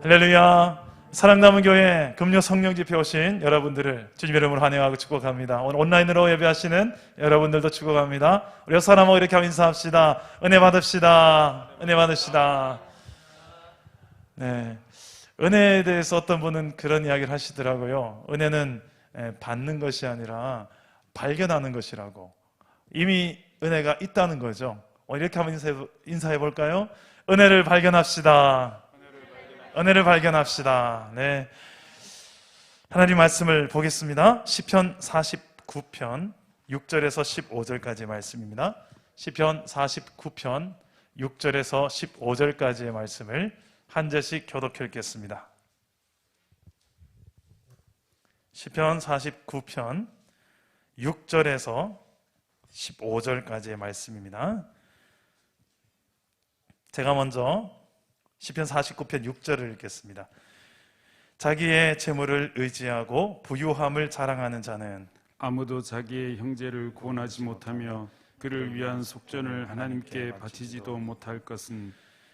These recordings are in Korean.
할렐루야. 사랑남은 교회 금요 성령 집회 오신 여러분들을 주님의 이름으로 환영하고 축복합니다. 오늘 온라인으로 예배하시는 여러분들도 축복합니다. 우리 여섯 사람하고 이렇게 인사합시다. 은혜 받읍시다. 은혜 받읍시다. 네, 은혜에 대해서 어떤 분은 그런 이야기를 하시더라고요. 은혜는 받는 것이 아니라 발견하는 것이라고. 이미 은혜가 있다는 거죠. 이렇게 한번 인사해 볼까요? 은혜를 발견합시다. 은혜를 발견합시다. 네, 하나님 말씀을 보겠습니다. 시편 49편 6절에서 15절까지의 말씀입니다. 시편 49편 6절에서 15절까지의 말씀을 한 절씩 교독해 읽겠습니다. 시편 49편 6절에서 15절까지의 말씀입니다. 제가 먼저 시편 49편 6절을 읽겠습니다. 자기의 재물을 의지하고 부유함을 자랑하는 자는 아무도 자기의 형제를 구원하지 못하며 그를 위한 속전을 하나님께 바치지도 못할 것은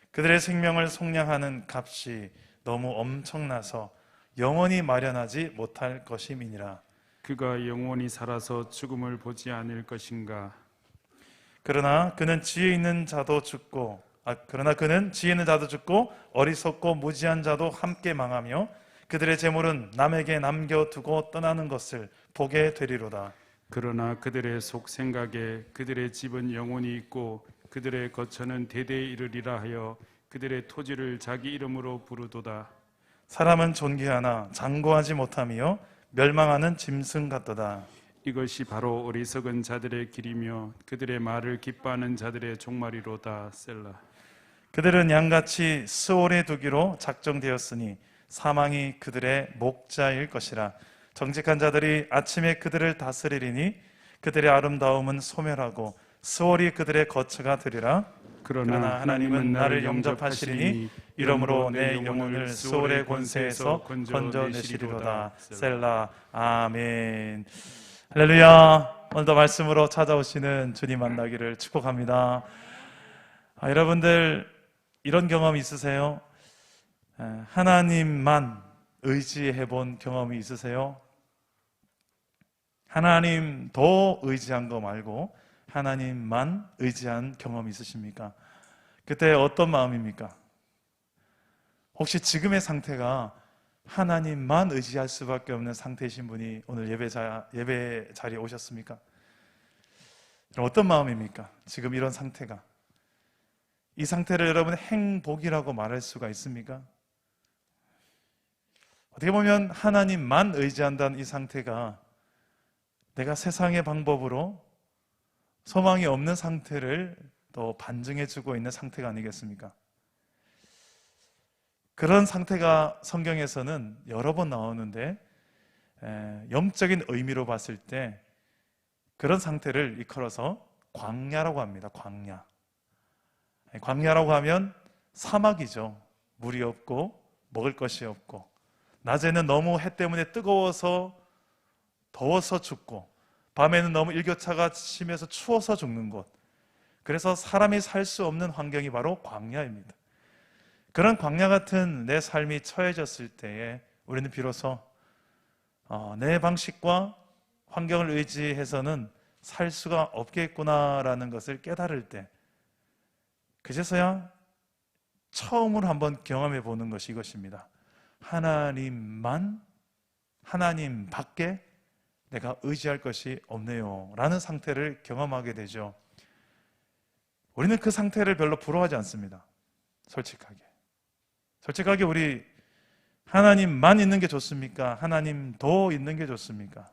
그들의 생명을 속량하는 값이 너무 엄청나서 영원히 마련하지 못할 것임이니라. 그가 영원히 살아서 죽음을 보지 않을 것인가. 그러나 그는 지혜 있는 자도 죽고 어리석고 무지한 자도 함께 망하며 그들의 재물은 남에게 남겨두고 떠나는 것을 보게 되리로다. 그러나 그들의 속 생각에 그들의 집은 영원히 있고 그들의 거처는 대대에 이르리라 하여 그들의 토지를 자기 이름으로 부르도다. 사람은 존귀하나 장구하지 못하며 멸망하는 짐승 같도다. 이것이 바로 어리석은 자들의 길이며 그들의 말을 기뻐하는 자들의 종말이로다. 셀라. 그들은 양같이 스올에 두기로 작정되었으니 사망이 그들의 목자일 것이라. 정직한 자들이 아침에 그들을 다스리리니 그들의 아름다움은 소멸하고 스올이 그들의 거처가 되리라. 그러나 하나님은 나를 영접하시리니 이러므로 내 영혼을 스올의 권세에서 건져내시리로다. 셀라. 아멘. 할렐루야. 오늘도 말씀으로 찾아오시는 주님 만나기를 축복합니다. 여러분들 이런 경험 있으세요? 하나님만 의지해 본 경험이 있으세요? 하나님 더 의지한 거 말고 하나님만 의지한 경험이 있으십니까? 그때 어떤 마음입니까? 혹시 지금의 상태가 하나님만 의지할 수밖에 없는 상태이신 분이 오늘 예배 자리에 오셨습니까? 어떤 마음입니까? 지금 이런 상태가. 이 상태를 여러분 행복이라고 말할 수가 있습니까? 어떻게 보면 하나님만 의지한다는 이 상태가 내가 세상의 방법으로 소망이 없는 상태를 또 반증해주고 있는 상태가 아니겠습니까? 그런 상태가 성경에서는 여러 번 나오는데 영적인 의미로 봤을 때 그런 상태를 일컬어서 광야라고 합니다. 광야. 광야라고 하면 사막이죠. 물이 없고 먹을 것이 없고 낮에는 너무 해 때문에 뜨거워서 더워서 죽고 밤에는 너무 일교차가 심해서 추워서 죽는 곳. 그래서 사람이 살 수 없는 환경이 바로 광야입니다. 그런 광야 같은 내 삶이 처해졌을 때에 우리는 비로소 내 방식과 환경을 의지해서는 살 수가 없겠구나라는 것을 깨달을 때 그제서야 처음으로 한번 경험해 보는 것이 이것입니다. 하나님 밖에 내가 의지할 것이 없네요 라는 상태를 경험하게 되죠. 우리는 그 상태를 별로 부러워하지 않습니다. 솔직하게 우리 하나님만 있는 게 좋습니까? 하나님 더 있는 게 좋습니까?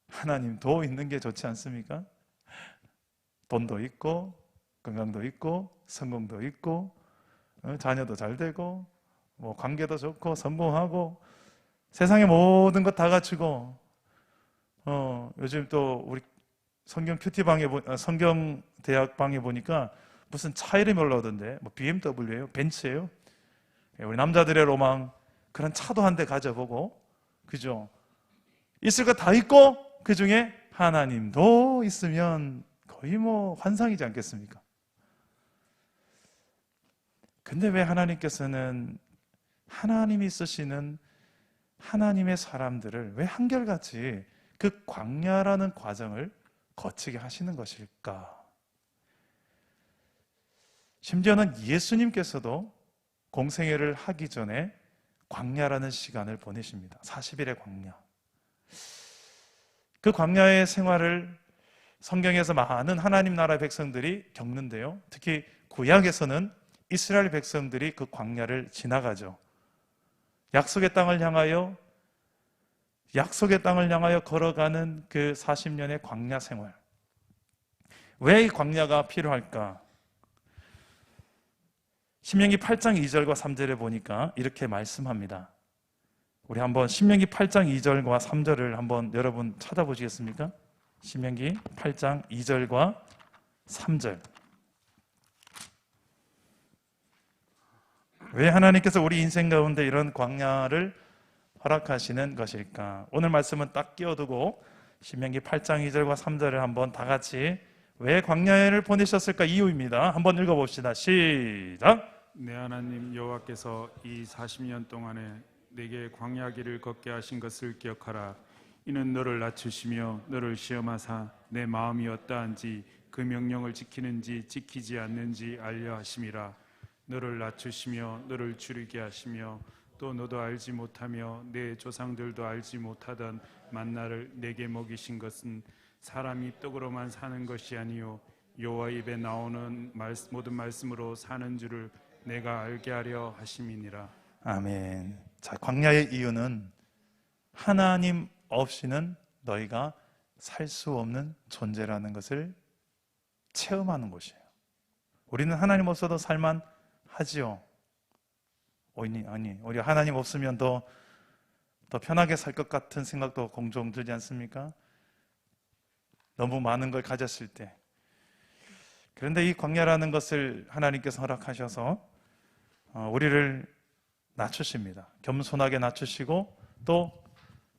하나님 더 있는 게 좋지 않습니까? 돈도 있고 건강도 있고 성공도 있고 자녀도 잘 되고 관계도 좋고 성공하고 세상의 모든 것 다 갖추고 요즘 또 우리 성경 대학방에 보니까 무슨 차 이름이 올라오던데 BMW예요? 벤츠예요? 우리 남자들의 로망 그런 차도 한 대 가져보고 그죠? 있을 거 다 있고 그 중에 하나님도 있으면 거의 환상이지 않겠습니까? 근데 왜 하나님께서는 하나님이 쓰시는 하나님의 사람들을 왜 한결같이 그 광야라는 과정을 거치게 하시는 것일까? 심지어는 예수님께서도 공생애를 하기 전에 광야라는 시간을 보내십니다. 40일의 광야. 그 광야의 생활을 성경에서 많은 하나님 나라 백성들이 겪는데요. 특히 구약에서는 이스라엘 백성들이 그 광야를 지나가죠. 약속의 땅을 향하여 걸어가는 그 40년의 광야 생활. 왜 이 광야가 필요할까? 신명기 8장 2절과 3절에 보니까 이렇게 말씀합니다. 우리 한번 신명기 8장 2절과 3절을 한번 여러분 찾아보시겠습니까? 신명기 8장 2절과 3절. 왜 하나님께서 우리 인생 가운데 이런 광야를 허락하시는 것일까? 오늘 말씀은 딱 끼워두고 신명기 8장 2절과 3절을 한번 다 같이 왜 광야를 보내셨을까 이유입니다. 한번 읽어봅시다. 시작. 내 하나님 여호와께서 이 40년 동안에 내게 광야 길을 걷게 하신 것을 기억하라. 이는 너를 낮추시며 너를 시험하사 내 마음이 어떠한지 그 명령을 지키는지 지키지 않는지 알려 하심이라. 너를 낮추시며 너를 줄이게 하시며 또 너도 알지 못하며 내 조상들도 알지 못하던 만나를 내게 먹이신 것은 사람이 떡으로만 사는 것이 아니요 여호와 입에 나오는 모든 말씀으로 사는 줄을 내가 알게 하려 하심이니라. 아멘. 자, 광야의 이유는 하나님 없이는 너희가 살 수 없는 존재라는 것을 체험하는 곳이에요. 우리는 하나님 없어도 살만 하지요. 아니, 우리 하나님 없으면 더 편하게 살 것 같은 생각도 종종 들지 않습니까? 너무 많은 걸 가졌을 때. 그런데 이 광야라는 것을 하나님께서 허락하셔서 우리를 낮추십니다. 겸손하게 낮추시고 또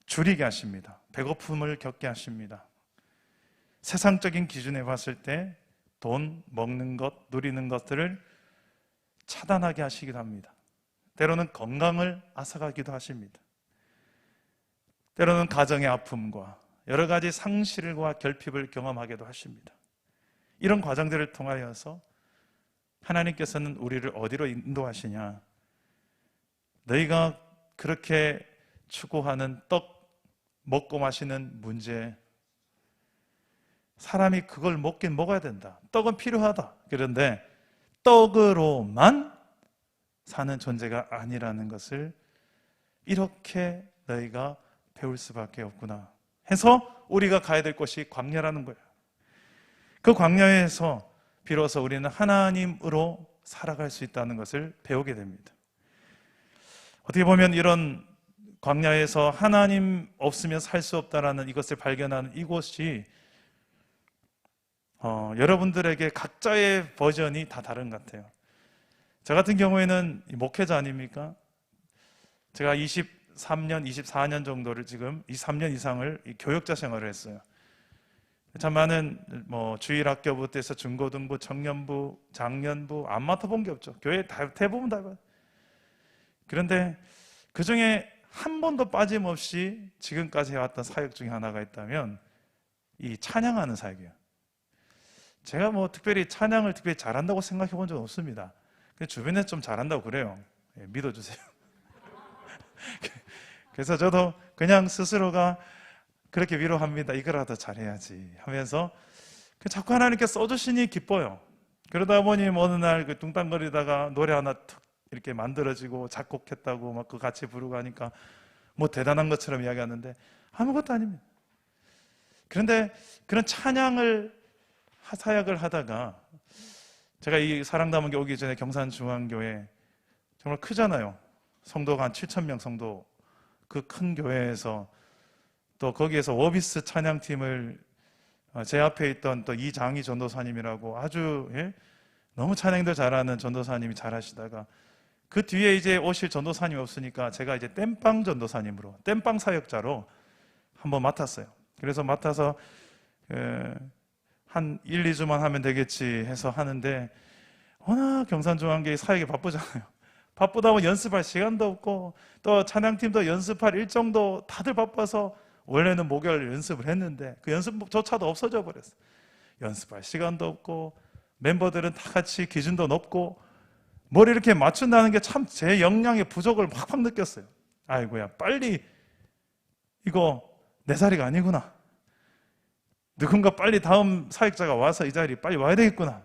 줄이게 하십니다. 배고픔을 겪게 하십니다. 세상적인 기준에 봤을 때 돈, 먹는 것, 누리는 것들을 차단하게 하시기도 합니다. 때로는 건강을 앗아가기도 하십니다. 때로는 가정의 아픔과 여러 가지 상실과 결핍을 경험하기도 하십니다. 이런 과정들을 통하여서 하나님께서는 우리를 어디로 인도하시냐? 너희가 그렇게 추구하는 떡 먹고 마시는 문제, 사람이 그걸 먹긴 먹어야 된다. 떡은 필요하다. 그런데 떡으로만 사는 존재가 아니라는 것을 이렇게 너희가 배울 수밖에 없구나 해서 우리가 가야 될 곳이 광야라는 거예요. 그 광야에서 비로소 우리는 하나님으로 살아갈 수 있다는 것을 배우게 됩니다. 어떻게 보면 이런 광야에서 하나님 없으면 살 수 없다라는 이것을 발견하는 이곳이 여러분들에게 각자의 버전이 다 다른 것 같아요. 저 같은 경우에는 목회자 아닙니까? 제가 23년, 24년 정도를 지금 23년 이상을 교역자 생활을 했어요. 참 많은 주일학교부터 해서 중고등부, 청년부, 장년부 안 맡아본 게 없죠. 교회 대부분 다 봐요. 그런데 그 중에 한 번도 빠짐없이 지금까지 해왔던 사역 중에 하나가 있다면 이 찬양하는 사역이에요. 제가 특별히 찬양을 특별히 잘한다고 생각해 본 적은 없습니다. 근데 주변에 좀 잘한다고 그래요. 믿어주세요. 그래서 저도 그냥 스스로가 그렇게 위로합니다. 이거라도 잘해야지 하면서 자꾸 하나님께 써주시니 기뻐요. 그러다 보니 어느 날 뚱땅거리다가 노래 하나 툭 이렇게 만들어지고 작곡했다고 막 그 같이 부르고 하니까 대단한 것처럼 이야기하는데 아무것도 아닙니다. 그런데 그런 찬양을 사역을 하다가 제가 이 사랑담원교 오기 전에 경산중앙교회 정말 크잖아요. 성도가 한 7,000명 성도 그 큰 교회에서 또 거기에서 워비스 찬양팀을 제 앞에 있던 또 이장희 전도사님이라고 아주 너무 찬양도 잘하는 전도사님이 잘하시다가 그 뒤에 이제 오실 전도사님이 없으니까 제가 이제 땜빵 전도사님으로 땜빵 사역자로 한번 맡았어요. 그래서 맡아서 한 1, 2주만 하면 되겠지 해서 하는데 워낙 경산중앙교회 사역이 바쁘잖아요. 바쁘다 보면 연습할 시간도 없고 또 찬양팀도 연습할 일정도 다들 바빠서 원래는 목요일 연습을 했는데 그 연습조차도 없어져 버렸어요. 연습할 시간도 없고 멤버들은 다 같이 기준도 높고 뭘 이렇게 맞춘다는 게 참 제 역량의 부족을 확 느꼈어요. 아이고야, 빨리 이거 내 자리가 아니구나. 누군가 빨리 다음 사역자가 와서 이 자리에 빨리 와야 되겠구나.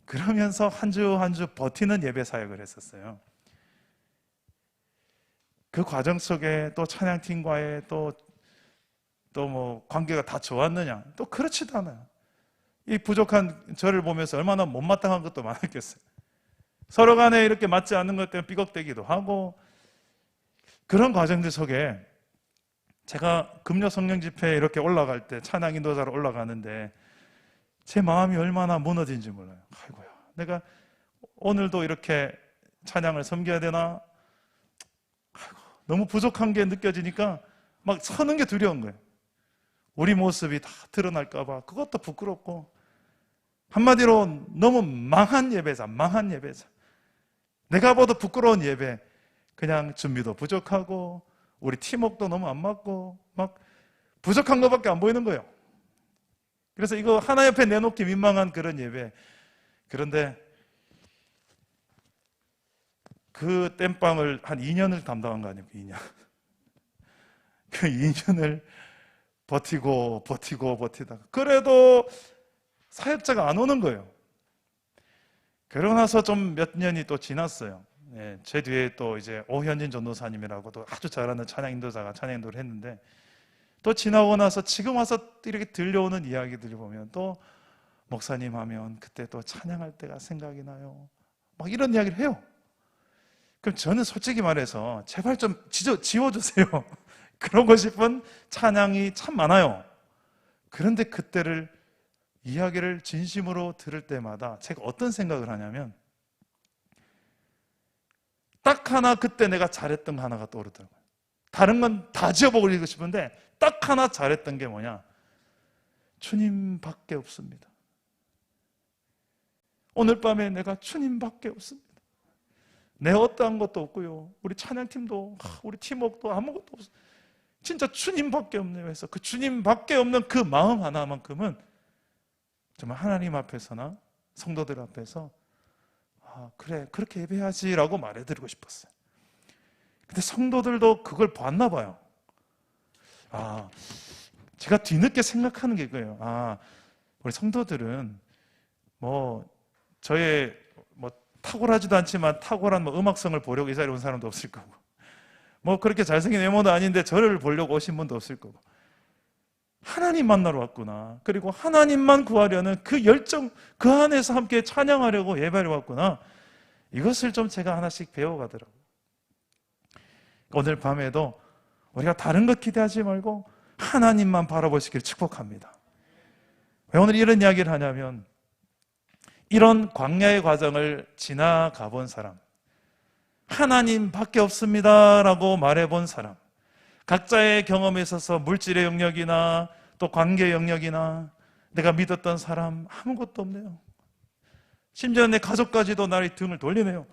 그러면서 한 주 한 주 버티는 예배 사역을 했었어요. 그 과정 속에 또 찬양팀과의 또 뭐 관계가 다 좋았느냐? 또 그렇지도 않아요. 이 부족한 저를 보면서 얼마나 못마땅한 것도 많았겠어요. 서로 간에 이렇게 맞지 않는 것 때문에 삐걱대기도 하고, 그런 과정들 속에 제가 금요 성령 집회에 이렇게 올라갈 때 찬양 인도자로 올라가는데 제 마음이 얼마나 무너진지 몰라요. 아이고야, 내가 오늘도 이렇게 찬양을 섬겨야 되나? 아이고, 너무 부족한 게 느껴지니까 막 서는 게 두려운 거예요. 우리 모습이 다 드러날까 봐 그것도 부끄럽고, 한마디로 너무 망한 예배자, 망한 예배자. 내가 봐도 부끄러운 예배. 그냥 준비도 부족하고 우리 팀워크도 너무 안 맞고 막 부족한 것밖에 안 보이는 거예요. 그래서 이거 하나 옆에 내놓기 민망한 그런 예배. 그런데 그 땜빵을 한 2년을 담당한 거 아닙니까? 2년. 그 2년을 버티다가 그래도 사역자가 안 오는 거예요. 그러고 나서 좀 몇 년이 또 지났어요. 예, 제 뒤에 또 이제 오현진 전도사님이라고 또 아주 잘하는 찬양 인도자가 찬양 인도를 했는데, 또 지나고 나서 지금 와서 이렇게 들려오는 이야기들을 보면 또 목사님 하면 그때 또 찬양할 때가 생각이 나요. 막 이런 이야기를 해요. 그럼 저는 솔직히 말해서 제발 좀 지워주세요. 그러고 싶은 찬양이 참 많아요. 그런데 그때를 이야기를 진심으로 들을 때마다 제가 어떤 생각을 하냐면, 딱 하나 그때 내가 잘했던 거 하나가 떠오르더라고요. 다른 건 다 지워버리고 싶은데 딱 하나 잘했던 게 뭐냐? 주님밖에 없습니다. 오늘 밤에 내가 주님밖에 없습니다. 내 어떠한 것도 없고요, 우리 찬양팀도 우리 팀워크도 아무것도 없어요. 진짜 주님밖에 없네요. 해서 그 주님밖에 없는 그 마음 하나만큼은 정말 하나님 앞에서나 성도들 앞에서 그래, 그렇게 예배하지라고 말해드리고 싶었어요. 근데 성도들도 그걸 봤나 봐요. 제가 뒤늦게 생각하는 게 이거예요. 우리 성도들은 저의 탁월하지도 않지만 탁월한 음악성을 보려고 이 자리에 온 사람도 없을 거고, 그렇게 잘생긴 외모도 아닌데 저를 보려고 오신 분도 없을 거고, 하나님 만나러 왔구나. 그리고 하나님만 구하려는 그 열정, 그 안에서 함께 찬양하려고 예배하러 왔구나. 이것을 좀 제가 하나씩 배워가더라고요. 오늘 밤에도 우리가 다른 것 기대하지 말고 하나님만 바라보시길 축복합니다. 왜 오늘 이런 이야기를 하냐면, 이런 광야의 과정을 지나가 본 사람, 하나님밖에 없습니다라고 말해본 사람, 각자의 경험에 있어서 물질의 영역이나 또 관계 영역이나 내가 믿었던 사람 아무것도 없네요. 심지어 내 가족까지도 나의 등을 돌리네요.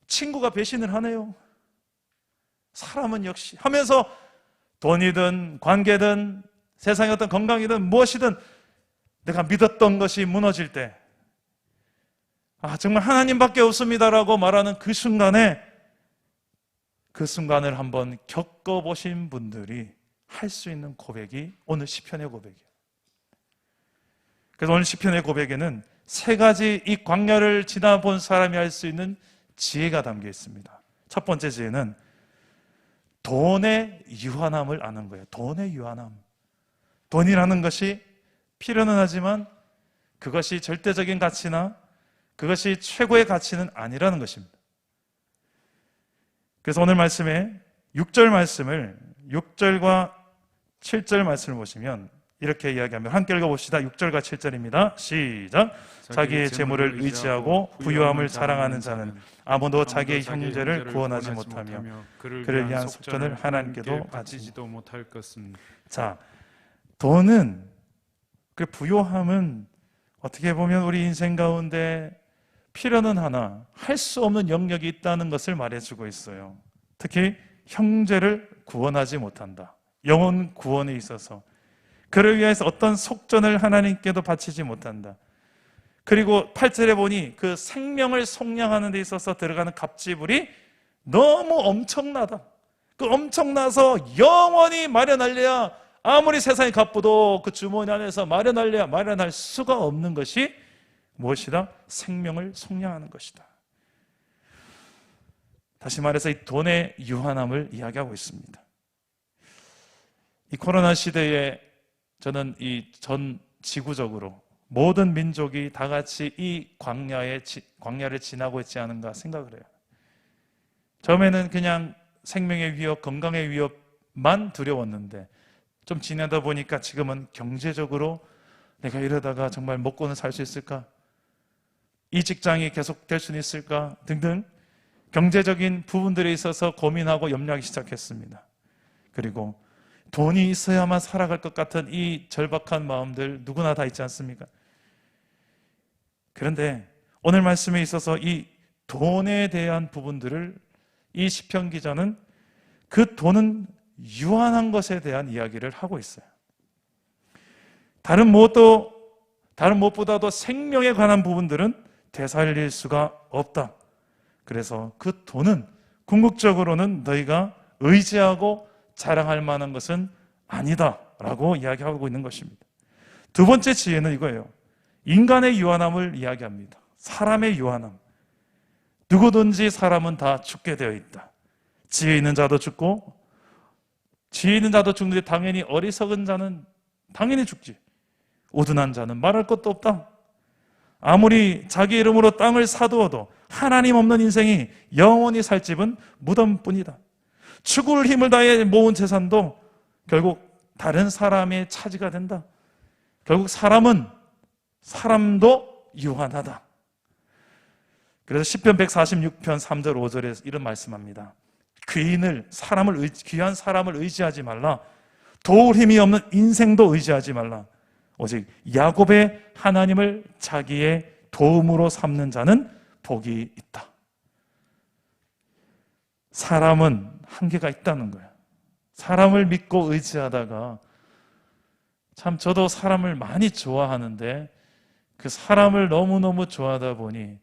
친구가 배신을 하네요. 사람은 역시 하면서 돈이든 관계든 세상의 어떤 건강이든 무엇이든 내가 믿었던 것이 무너질 때, 정말 하나님밖에 없습니다라고 말하는 그 순간에, 그 순간을 한번 겪어보신 분들이 할 수 있는 고백이 오늘 시편의 고백이에요. 그래서 오늘 시편의 고백에는 세 가지 이 광야를 지나본 사람이 할 수 있는 지혜가 담겨 있습니다. 첫 번째 지혜는 돈의 유한함을 아는 거예요. 돈의 유한함. 돈이라는 것이 필요는 하지만 그것이 절대적인 가치나 그것이 최고의 가치는 아니라는 것입니다. 그래서 오늘 말씀에 6절 말씀을 6절과 7절 말씀을 보시면 이렇게 이야기합니다. 함께 읽어봅시다. 6절과 7절입니다. 시작. 자기의 재물을 의지하고 부유함을 자랑하는 자는 아무도 자기의 형제를 구원하지 못하며 그를 위한 속전을 하나님께도 바치지도 못할 것은. 자, 돈은, 그 부유함은 어떻게 보면 우리 인생 가운데 필요는 하나 할 수 없는 영역이 있다는 것을 말해주고 있어요. 특히 형제를 구원하지 못한다. 영혼 구원에 있어서 그를 위해서 어떤 속전을 하나님께도 바치지 못한다. 그리고 8절에 보니 그 생명을 속량하는 데 있어서 들어가는 갑지불이 너무 엄청나다. 그 엄청나서 영원히 마련하려야 아무리 세상이 바쁘도 그 주머니 안에서 마련하려야 마련할 수가 없는 것이 무엇이다? 생명을 속량하는 것이다. 다시 말해서 이 돈의 유한함을 이야기하고 있습니다. 이 코로나 시대에 저는 이 전 지구적으로 모든 민족이 다 같이 이 광야를 지나고 있지 않은가 생각을 해요. 처음에는 그냥 생명의 위협, 건강의 위협만 두려웠는데 좀 지내다 보니까 지금은 경제적으로 내가 이러다가 정말 먹고는 살 수 있을까? 이 직장이 계속될 수는 있을까? 등등 경제적인 부분들에 있어서 고민하고 염려하기 시작했습니다. 그리고 돈이 있어야만 살아갈 것 같은 이 절박한 마음들 누구나 다 있지 않습니까? 그런데 오늘 말씀에 있어서 이 돈에 대한 부분들을 이 시편 기자는 그 돈은 유한한 것에 대한 이야기를 하고 있어요. 다른 무엇보다도 생명에 관한 부분들은 되살릴 수가 없다. 그래서 그 돈은 궁극적으로는 너희가 의지하고 자랑할 만한 것은 아니다 라고 이야기하고 있는 것입니다. 두 번째 지혜는 이거예요. 인간의 유한함을 이야기합니다. 사람의 유한함. 누구든지 사람은 다 죽게 되어 있다. 지혜 있는 자도 죽고 지혜 있는 자도 죽는데 당연히 어리석은 자는 당연히 죽지. 우둔한 자는 말할 것도 없다. 아무리 자기 이름으로 땅을 사두어도 하나님 없는 인생이 영원히 살 집은 무덤뿐이다. 죽을 힘을 다해 모은 재산도 결국 다른 사람의 차지가 된다. 결국 사람도 유한하다. 그래서 시편 146편 3절 5절에 이런 말씀합니다. 귀한 사람을 의지하지 말라. 도울 힘이 없는 인생도 의지하지 말라. 오직 야곱의 하나님을 자기의 도움으로 삼는 자는 복이 있다. 사람은 한계가 있다는 거예요. 사람을 믿고 의지하다가 참 저도 사람을 많이 좋아하는데 그 사람을 너무너무 좋아하다 보니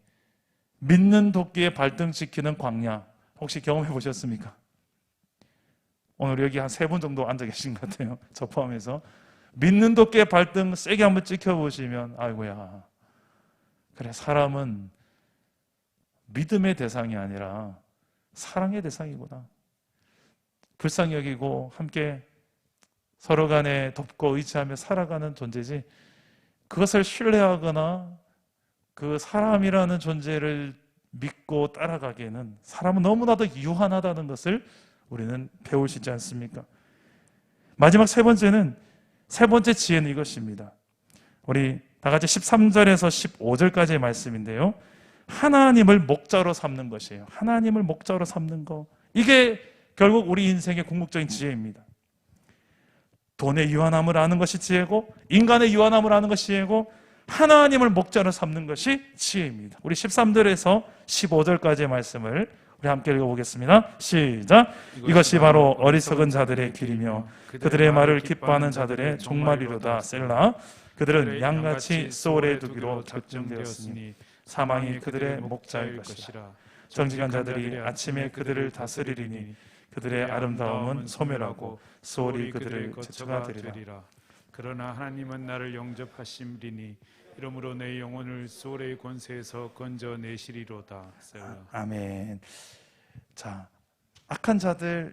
믿는 도끼에 발등 찍히는 광야 혹시 경험해 보셨습니까? 오늘 여기 한 3분 정도 앉아 계신 것 같아요. 저 포함해서. 믿는 도끼에 발등 세게 한번 찍혀보시면 아이고야, 그래, 사람은 믿음의 대상이 아니라 사랑의 대상이구나. 불쌍히 여기고 함께 서로 간에 돕고 의지하며 살아가는 존재지, 그것을 신뢰하거나 그 사람이라는 존재를 믿고 따라가기에는 사람은 너무나도 유한하다는 것을 우리는 배울 수 있지 않습니까? 마지막 세 번째 지혜는 이것입니다. 우리 다 같이 13절에서 15절까지의 말씀인데요. 하나님을 목자로 삼는 것이에요. 하나님을 목자로 삼는 것. 이게 결국 우리 인생의 궁극적인 지혜입니다. 돈의 유한함을 아는 것이 지혜고, 인간의 유한함을 아는 것이 지혜고, 하나님을 목자로 삼는 것이 지혜입니다. 우리 13절에서 15절까지의 말씀을 우리 함께 읽어보겠습니다. 시작. 이것이 바로 어리석은 자들의 길이며 그들의 말을 기뻐하는 자들의 종말이로다. 셀라. 그들은 양같이 소홀에 두기로 결정되었으니 사망이 그들의 목자일 것이라. 정직한 자들이 아침에 그들을 다스리리니 그들의 아름다움은 소멸하고 소홀이 그들을 거쳐가 되리라. 그러나 하나님은 나를 영접하심이니 이러므로 내 영혼을 소홀의 권세에서 건져내시리로다. 아멘. 자, 악한 자들,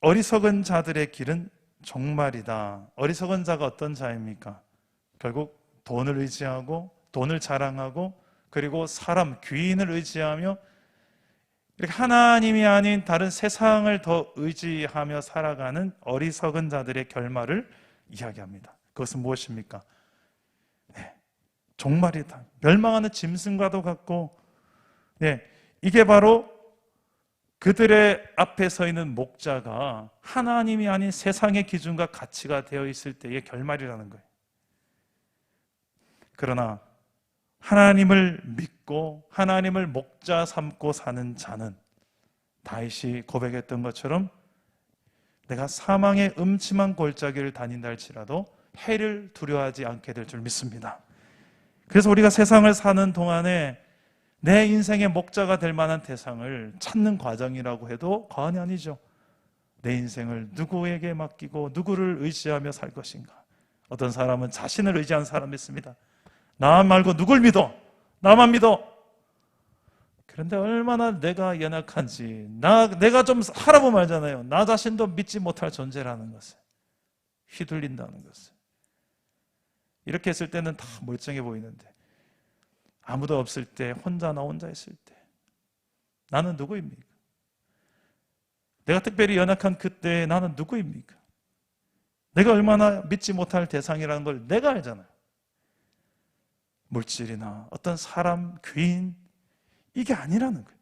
어리석은 자들의 길은 종말이다. 어리석은 자가 어떤 자입니까? 결국 돈을 의지하고 돈을 자랑하고 그리고 사람, 귀인을 의지하며 이렇게 하나님이 아닌 다른 세상을 더 의지하며 살아가는 어리석은 자들의 결말을 이야기합니다. 그것은 무엇입니까? 네, 종말이다. 멸망하는 짐승과도 같고, 네, 이게 바로 그들의 앞에 서 있는 목자가 하나님이 아닌 세상의 기준과 가치가 되어 있을 때의 결말이라는 거예요. 그러나 하나님을 믿고 하나님을 목자 삼고 사는 자는 다윗이 고백했던 것처럼 내가 사망의 음침한 골짜기를 다닌다 할지라도 해를 두려워하지 않게 될 줄 믿습니다. 그래서 우리가 세상을 사는 동안에 내 인생의 목자가 될 만한 대상을 찾는 과정이라고 해도 과언이 아니죠. 내 인생을 누구에게 맡기고 누구를 의지하며 살 것인가. 어떤 사람은 자신을 의지하는 사람이 있습니다. 나 말고 누굴 믿어? 나만 믿어. 그런데 얼마나 내가 연약한지, 내가 좀 하라고 말잖아요. 나 자신도 믿지 못할 존재라는 것을, 휘둘린다는 것을. 이렇게 했을 때는 다 멀쩡해 보이는데, 아무도 없을 때, 나 혼자 있을 때 나는 누구입니까? 내가 특별히 연약한 그때 나는 누구입니까? 내가 얼마나 믿지 못할 대상이라는 걸 내가 알잖아요. 물질이나 어떤 사람, 귀인, 이게 아니라는 거예요.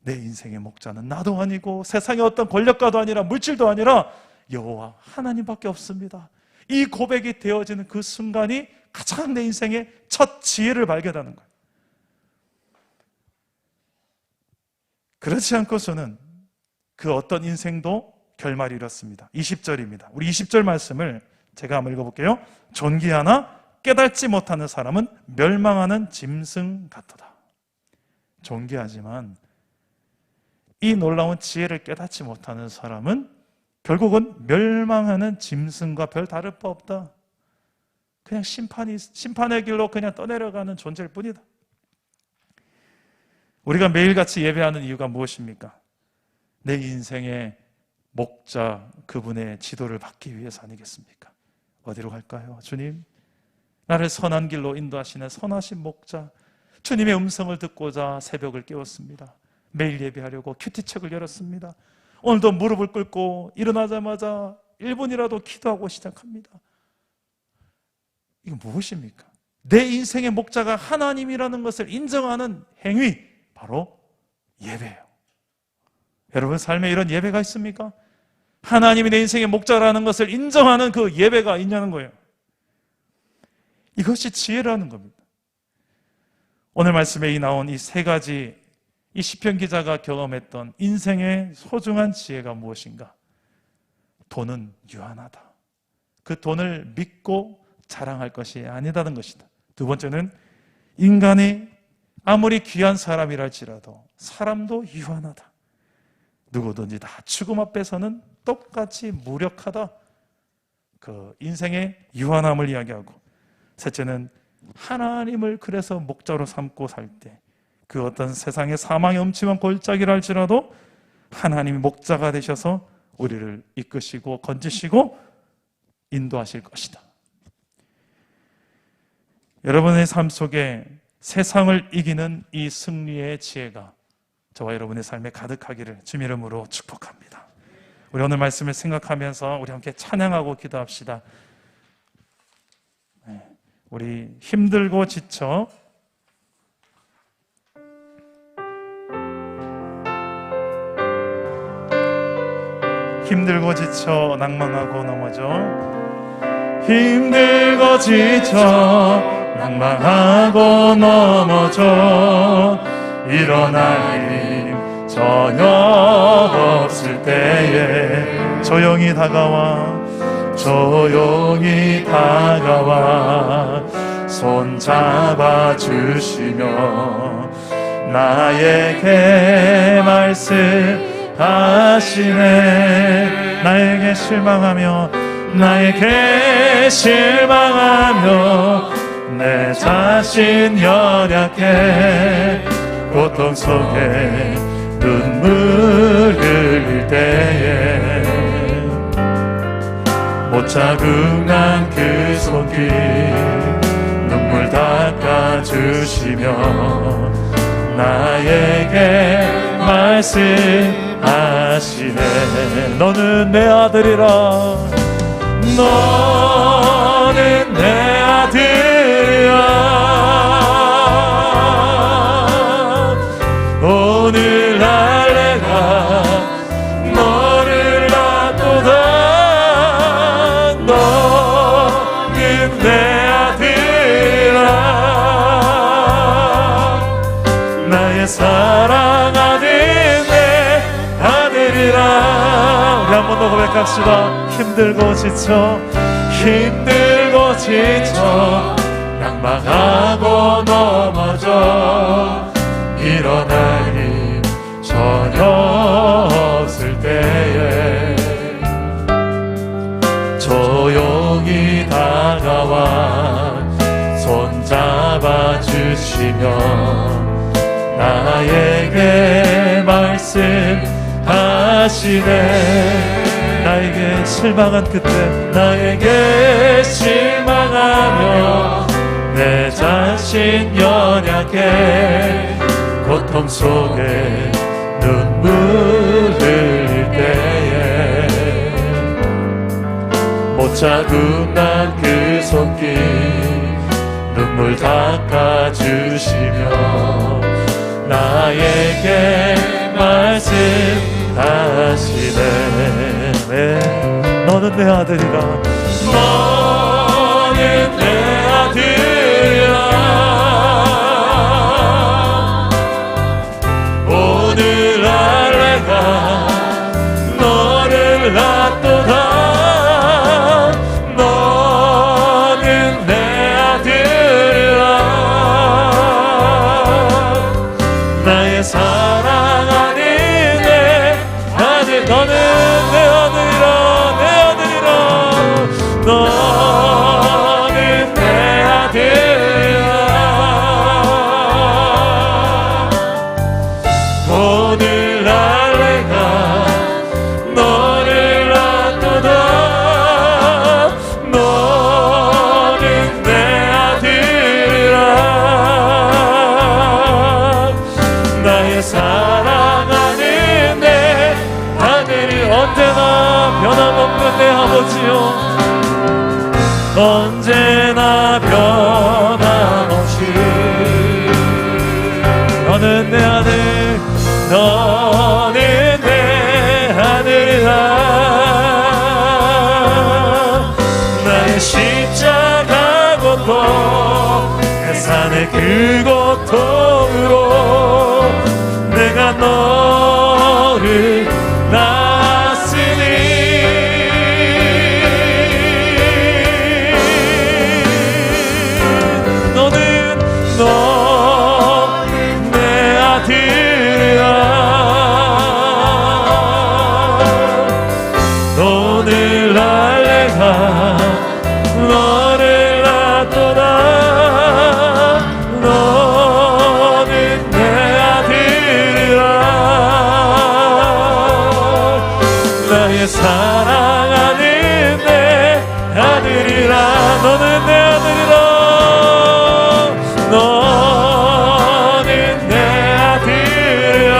내 인생의 목자는 나도 아니고 세상의 어떤 권력가도 아니라 물질도 아니라 여호와 하나님밖에 없습니다. 이 고백이 되어지는 그 순간이 가장 내 인생의 첫 지혜를 발견하는 거예요. 그렇지 않고서는 그 어떤 인생도 결말이 이렇습니다. 20절입니다. 우리 20절 말씀을 제가 한번 읽어볼게요. 존귀하나 깨닫지 못하는 사람은 멸망하는 짐승 같도다. 존귀하지만 이 놀라운 지혜를 깨닫지 못하는 사람은 결국은 멸망하는 짐승과 별 다를 바 없다. 그냥 심판의 길로 그냥 떠내려가는 존재일 뿐이다. 우리가 매일같이 예배하는 이유가 무엇입니까? 내 인생의 목자, 그분의 지도를 받기 위해서 아니겠습니까? 어디로 갈까요? 주님, 나를 선한 길로 인도하시는 선하신 목자, 주님의 음성을 듣고자 새벽을 깨웠습니다. 매일 예배하려고 큐티책을 열었습니다. 오늘도 무릎을 꿇고 일어나자마자 1분이라도 기도하고 시작합니다. 이거 무엇입니까? 내 인생의 목자가 하나님이라는 것을 인정하는 행위, 바로 예배예요. 여러분 삶에 이런 예배가 있습니까? 하나님이 내 인생의 목자라는 것을 인정하는 그 예배가 있냐는 거예요. 이것이 지혜라는 겁니다. 오늘 말씀에 나온 이 세 가지, 이 시편 기자가 경험했던 인생의 소중한 지혜가 무엇인가? 돈은 유한하다. 그 돈을 믿고 자랑할 것이 아니다는 것이다. 두 번째는 인간이 아무리 귀한 사람이랄지라도 사람도 유한하다. 누구든지 다 죽음 앞에서는 똑같이 무력하다. 그 인생의 유한함을 이야기하고, 셋째는 하나님을 그래서 목자로 삼고 살 때 그 어떤 세상의 사망의 음침한 골짜기를 할지라도 하나님이 목자가 되셔서 우리를 이끄시고 건지시고 인도하실 것이다. 여러분의 삶 속에 세상을 이기는 이 승리의 지혜가 저와 여러분의 삶에 가득하기를 주님 이름으로 축복합니다. 우리 오늘 말씀을 생각하면서 우리 함께 찬양하고 기도합시다. 우리 힘들고 지쳐 낭망하고 넘어져 힘들고 지쳐 낭망하고 넘어져 일어날 힘 전혀 없을 때에 조용히 다가와 손 잡아주시며 나에게 말씀하시네. 나에게 실망하며 내 자신 연약해 고통 속에 눈물 흘릴 때에 못 자국난 그 손길 눈물 닦아주시며 나에게 말씀하시네. 너는 내 아들이라. 너는 내 아들이라. 오늘날 내가 너를 낳도다. 너는 내 아들아. 한 번 더 고백합시다. 힘들고 지쳐 낙망하고 넘어져 일어날 힘 전혀 없을 때에 조용히 다가와 손잡아 주시며 나에게 말씀하시네. 나에게 실망한 그때 나에게 실망하며 내 자신 연약해 고통 속에 눈물 흘릴 때에 못 잡음난 그 손길 눈물 닦아주시며 나에게 말씀하시네. 네. 너는 내 아들이라 너는 내 아들이라 오늘날 내가 너를 낳도다 너는 내 아들이라 나의 사랑하는 내 아들 너는 내 아들이라 내 아들이라 너는 내 아들이라 오늘날 내가 너를 낳도다 너는 내 아들이라 나의 사랑하는 내 아들이 언제나 변함없는 내 아버지요 언제나 변함없이 너는 내 아들 너는 내 아들이라 나의 십자가 고통 내 산의 그 고통으로 내가 너를 낳았으니 너는 내 아들이라 오늘날 내가 너를 낳도다 너는 내 아들이라 나의 사랑하는 내 아들이라 너는 내 아들이라 너는 내 아들이라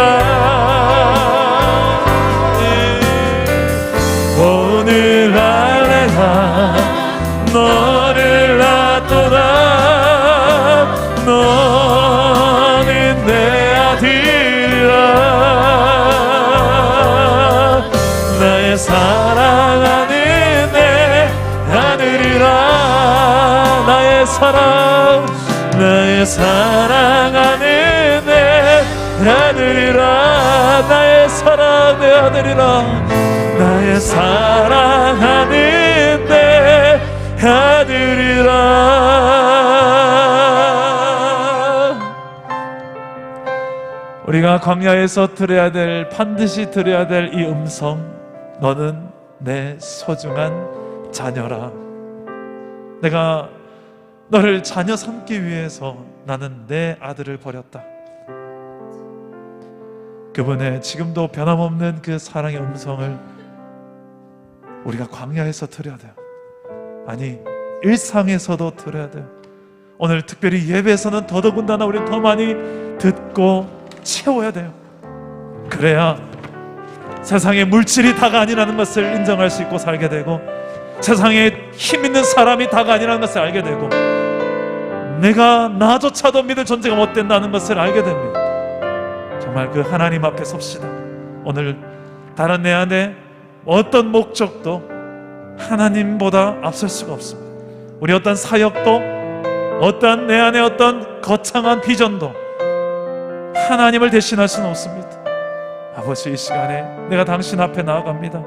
오늘날 내가 너를 낳도다 너는 내 아들이라 나의 사랑하는 내 아들이라 나의 사랑하는 내 아들이라 나의 사랑 내 아들이라 나의 사랑하는 내 아들이라 우리가 광야에서 들어야 될 반드시 들어야 될 이 음성 너는 내 소중한 자녀라 내가 너를 자녀 삼기 위해서 나는 내 아들을 버렸다 그분의 지금도 변함없는 그 사랑의 음성을 우리가 광야에서 들어야 돼요 아니 일상에서도 들어야 돼요 오늘 특별히 예배에서는 더더군다나 우리는 더 많이 듣고 채워야 돼요 그래야 세상에 물질이 다가 아니라는 것을 인정할 수 있고 살게 되고 세상에 힘 있는 사람이 다가 아니라는 것을 알게 되고 내가 나조차도 믿을 존재가 못 된다는 것을 알게 됩니다 정말 그 하나님 앞에 섭시다 오늘 다른 내 안에 어떤 목적도 하나님보다 앞설 수가 없습니다 우리 어떤 사역도 어떤 내 안에 어떤 거창한 비전도 하나님을 대신할 수는 없습니다 아버지 이 시간에 내가 당신 앞에 나아갑니다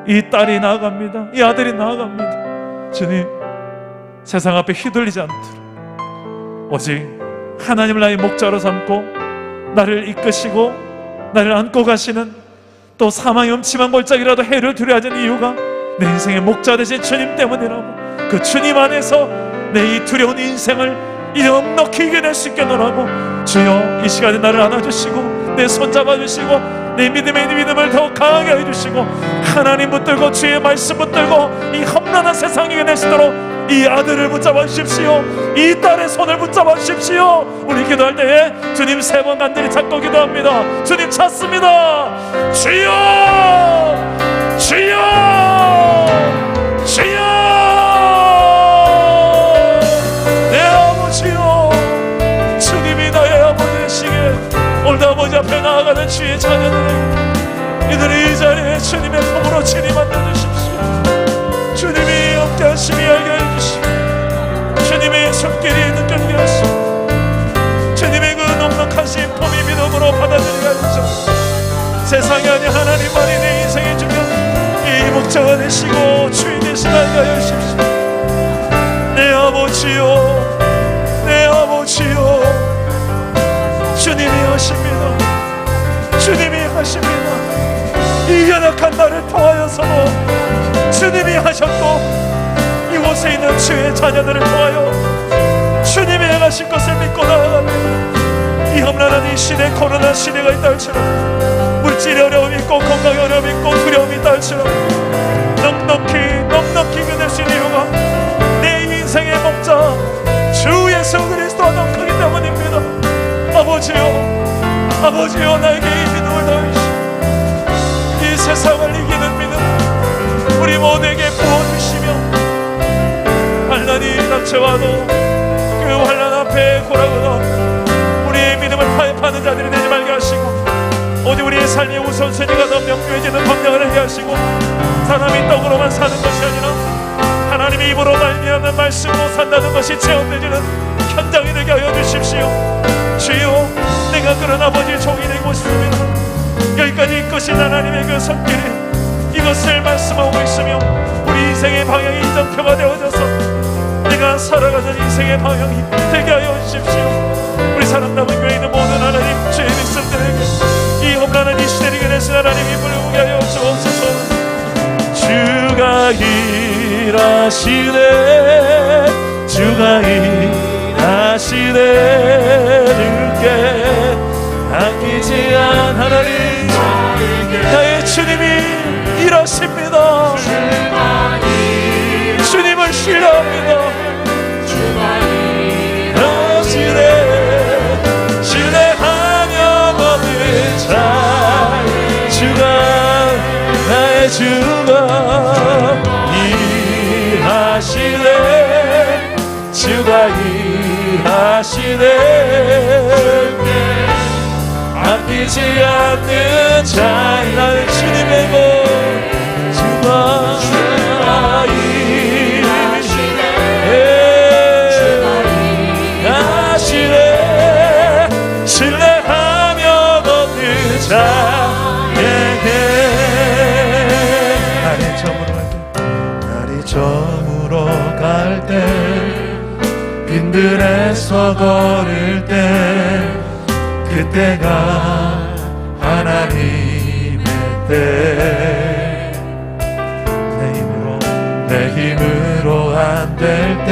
이 딸이 나아갑니다. 이 아들이 나아갑니다. 주님, 세상 앞에 휘둘리지 않도록 오직 하나님을 나의 목자로 삼고 나를 이끄시고 나를 안고 가시는, 또 사망의 음침한 골짜기라도 해를 두려워하는 이유가 내 인생의 목자 되신 주님 때문이라고, 그 주님 안에서 내 이 두려운 인생을 넉넉히 이겨낼 수 있게 하라고, 주여 이 시간에 나를 안아주시고 내 손 잡아주시고 내 믿음의 믿음을 더 강하게 해주시고 하나님 붙들고 주의 말씀 붙들고 이 험난한 세상 이겨낼 수 있도록 이 아들을 붙잡아 주십시오. 이 딸의 손을 붙잡아 주십시오. 우리 기도할 때에 주님 3번 간절히 찾고 기도합니다. 주님 찾습니다. 주여, 주여, 주여, 내 아버지여, 주님이 나의 아버지 되시기에 오늘 아버지 앞에 나아가는 주의 자녀들에게 이들이 이 자리에 주님의 품으로 진이 만들어주십시오. 주님이 함께 하심이 알게 해주시고 주님의 손길이 느껴지게 하시고 주님의 그 넉넉하신 품이 믿음으로 받아들이게 하시옵소서. 세상이 아닌 하나님만이 내 인생의 주면 이 목자가 되시고 주인 되시게 하여 주십시오. 내 아버지요, 내 아버지요, 주님이 하십니다. 주님이 하십니다. 이 연약한 나를 통하여서도 주님이 하셨고 이곳에 있는 주의 자녀들을 통하여 주님이 행하신 것을 믿고 나아갑니다. 이 험난한 이 시대, 코로나 시대가 있다 할지라도 물질의 어려움이 있고 건강의 어려움이 있고 두려움이 있다 할지라도 넉넉히 그댈 수 있는 이유가 내 인생의 목자 주 예수 그리스도와 넉넉하기 때문입니다. 아버지요, 아버지요, 나에게 이 믿음을 더해주시고 이 세상을 이기는 믿음 우리 모두에게 부어주시며 환난이 닥쳐와도 그 환난 앞에 굴하거나 우리의 믿음을 파괴하는 자들이 되지 말게 하시고 오직 우리의 삶의 우선순위가 더 명료해지는 방향을 하게 하시고 사람이 떡으로만 사는 것이 아니라 하나님의 입으로 말미암는 말씀으로 산다는 것이 체험되지는 현장이 되게 하여 주십시오. 주여, 내가 그런 아버지의 종이 되고 싶습니다. 여기까지 이끄신 하나님의 그 손길이 이것을 말씀하고 있으며 우리 인생의 방향이 이정표가 되어져서 내가 살아가는 인생의 방향이 되게 하여 주십시오. 우리 사랑나무 교회에 있는 모든 하나님 주의 백성들에게 이 험난한 이 시대를 이겨내신 하나님 힘을 오게 하여 주옵소서. 주가 일하시네, 주가 일하시네, 주께 아끼지 않은 하나님 나의 주님이 일하십니다. 주님을 신뢰합니다. 일하시네, 신뢰하며 걷는 자 주가 나의 주가 일하시네, 주가 일하시네, 아끼지 않는 자 나의 주님의 것 주가 일하시네, 신뢰하며 걷는 자에게 날이 저물어 갈 때 빈들에서 걸을 때 그때가 하나님의 때 내 힘으로 안 될 때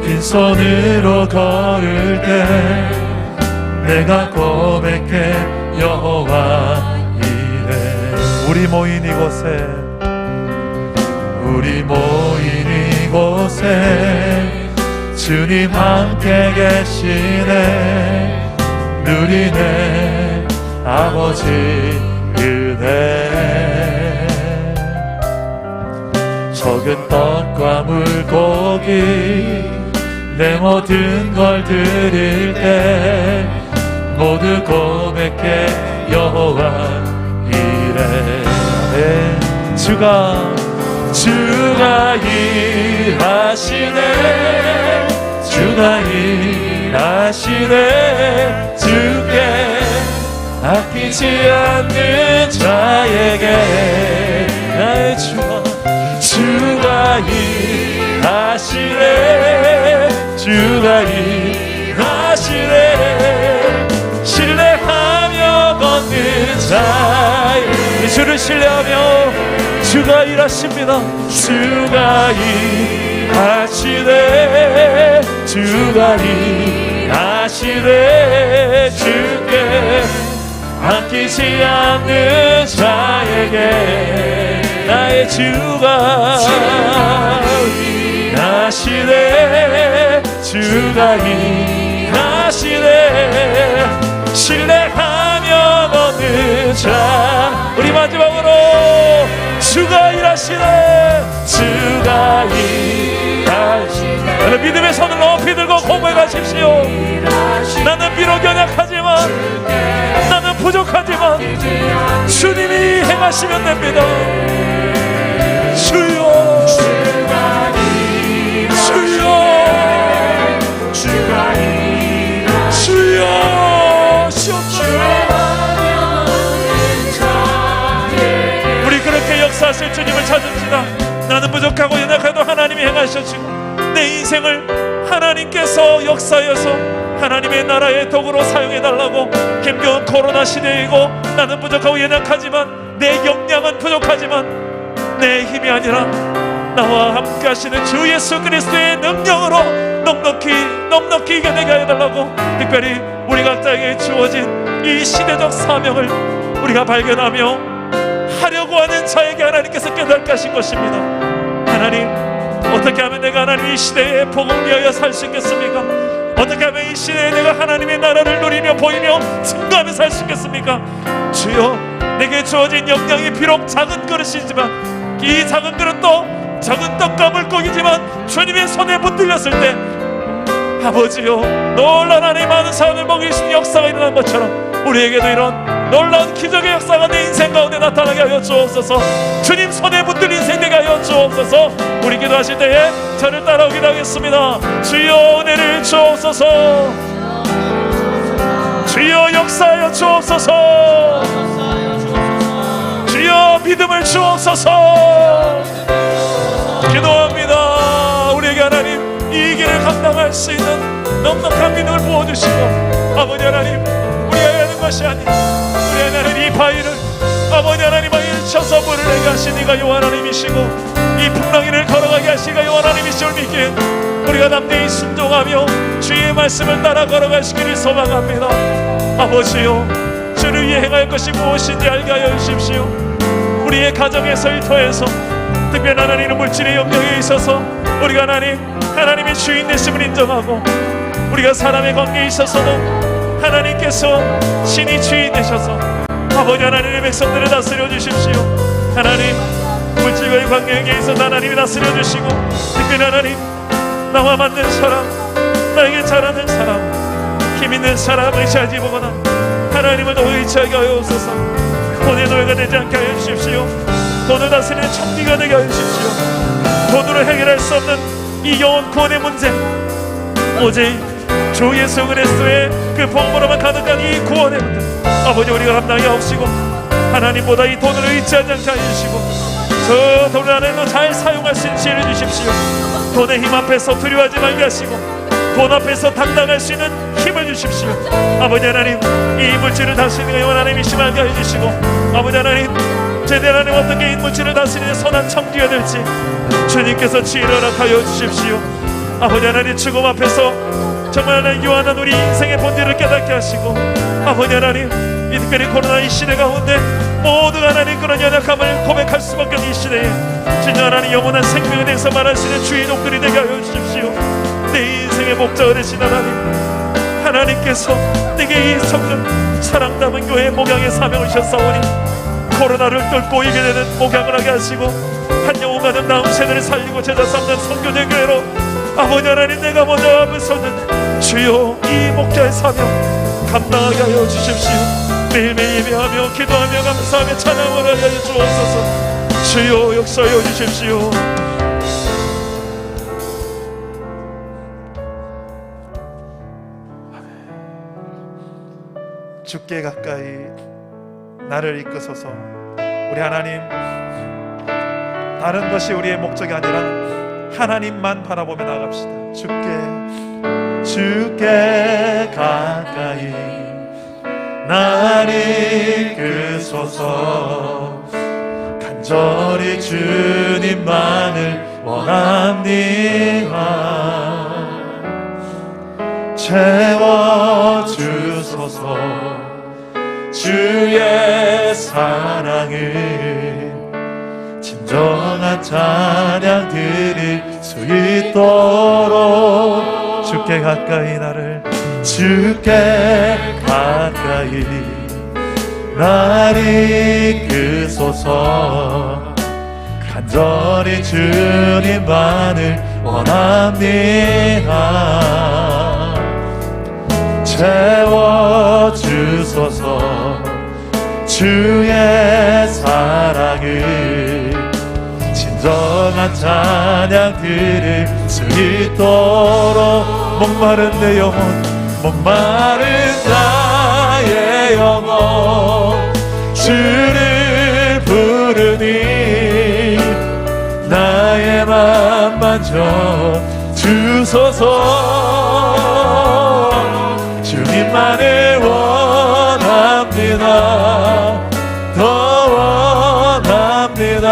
빈손으로 걸을 때 내가 고백해 여호와 이래. 우리 모인 이곳에 주님 함께 계시네, 누리네 아버지 은혜. 적은 떡과 물고기 내 모든 걸 드릴 때 모두 고백해 여호와 이래. 주가 일하시네, 주가 일하시네, 주께 아끼지 않는 자에게 일하시네 주가 일하시네 신뢰하며 걷는 자 주를 신뢰하며 주가 일하십니다 주가 일하시네 주가 일하시네 주께 아끼지 않는 자에게 나의 주가 일하시네 주가 일하시네 신뢰하며 걷는 자 우리 마지막으로 주가 일하시네 주가 일하시네 나는 믿음의 손을 높이 들고 고백해 가십시오 나는 비록 연약하지만 나는 부족하지만 주님이 행하시면 됩니다 주여 주여 주여 우리 그렇게 역사하실 주님을 찾읍시다 나는 부족하고 연약해도 하나님이 행하셔주고 내 인생을 하나님께서 역사하여서 하나님의 나라의 도구로 사용해달라고 힘겨운 코로나 시대이고 나는 부족하고 연약하지만 내 역량은 부족하지만 내 힘이 아니라 나와 함께 하시는 주 예수 그리스도의 능력으로 넉넉히 이겨내게 해달라고 특별히 우리 각자에게 주어진 이 시대적 사명을 우리가 발견하며 하려고 하는 자에게 하나님께서 깨닫게 하신 것입니다 하나님 어떻게 하면 내가 하나님 이 시대에 복음을 위하여 살 수 있겠습니까? 어떻게 하면 이 시대에 내가 하나님의 나라를 누리며 보이며 증거하며 살 수 있겠습니까? 주여 내게 주어진 역량이 비록 작은 그릇이지만 이 작은 그릇도 작은 떡과 물고기지만 주님의 손에 붙들렸을 때 아버지요 놀라운 하나님 많은 사람을 먹이신 역사가 일어난 것처럼 우리에게도 이런 놀라운 기적의 역사가 내 인생 가운데 나타나게 하여 주옵소서 주님 손에 붙들린 인생 되게 하여 주옵소서 우리 기도하실 때에 저를 따라오기도 하겠습니다 주여 은혜를 주옵소서 주여 역사하여 주옵소서 주여 믿음을 주옵소서 기도합니다 우리에게 하나님 이 길을 감당할 수 있는 넉넉한 믿음을 부어주시고 아버지 하나님 우리가 해야 하는 것이 아닌 우리 하나님 이 바위를 아버지 하나님과 일쳐서 물을 내게 하신 이가 여호와 하나님이시고 이 풍랑이를 걸어가게 하신 이가 여호와 하나님이시를 믿기에 우리가 담대히 순종하며 주의 말씀을 따라 걸어가시기를 소망합니다 아버지요 주를 위해 행할 것이 무엇인지 알게 하여 주십시오 우리의 가정에서 일터에서 특별히 하나님의 물질의 영역에 있어서 우리가 하나님의 주인 되심을 인정하고 우리가 사람의 관계에 있어서도 하나님께서 신이 주인 되셔서 아버지 하나님의 백성들을 다스려 주십시오 하나님 물질과의 관계에 있어서 하나님이 다스려 주시고 특별히 하나님 나와 맞는 사람 나에게 잘하는 사람 힘 있는 사람 의지하지 보거나 하나님을 더 의지하게 하여 주소서 돈의 노예가 되지 않게 하여 주십시오 돈을 다스리는 천비가 되게 하여 주십시오 돈으로 해결할 수 없는 이 영혼 구원의 문제 오직 주 예수 그리스도의 그 복음으로만 가득한 이 구원의 문제 아버지 우리가 감당이 없시고 하나님보다 이 돈을 의지하지 않게 하여 주시고 저 돈 안에도 잘 사용할 수 있는 지혜를 주십시오 돈의 힘 앞에서 두려워하지 말게 하시고 돈 앞에서 당당할 수 있는 힘을 주십시오 아버지 하나님 이 물질을 다스리는 영원 하나님이시면 알게 해주시고 아버지 하나님 제대로 하나님 어떻게 이 물질을 다스리는 선한 청지가 될지 주님께서 지혜를 허락하여 주십시오 아버지 하나님 죽음 앞에서 정말 하나님 유한한 우리 인생의 본질을 깨닫게 하시고 아버지 하나님 이 특별히 코로나 이 시대 가운데 모두가 하나님 그런 연약함을 고백할 수밖에 없는 이 시대에 진정 하나님 영원한 생명에 대해서 말할 수 있는 주인족들이 되게 하여 주십시오 내 인생의 목자가 되신 하나님께서 내게 이 성전 사랑 담은 교회의 목양의 사명을 주셨사오니 코로나를 뚫고 이기게 되는 목양을 하게 하시고 한 영혼 가는 다음 세대를 살리고 제자 삼는 선교제 교회로 아버지 하나님 내가 먼저 앞을 서는 주여 이 목자의 사명 감당하게 하여 주십시오 매일매일 예배하며 기도하며 감사하며 찬양을 하여 주옵소서 주여 역사하여 주십시오 주께 가까이 나를 이끄소서 우리 하나님 다른 것이 우리의 목적이 아니라 하나님만 바라보며 나갑시다. 주께 가까이 나를 이끄소서. 간절히 주님만을 원합니다. 채워주소서. 주의 사랑을 진정한 찬양 드릴 수 있도록 주께 가까이 나를 이끄소서. 간절히 주님만을 원합니다. 채워주소서. 주의 사랑을 진정한 찬양 드릴 수 있도록. 목마른 내 영혼, 목마른 나의 영혼 주를 부르니 나의 맘 만져 주소서. 주님만을 원합니다. 더 원합니다.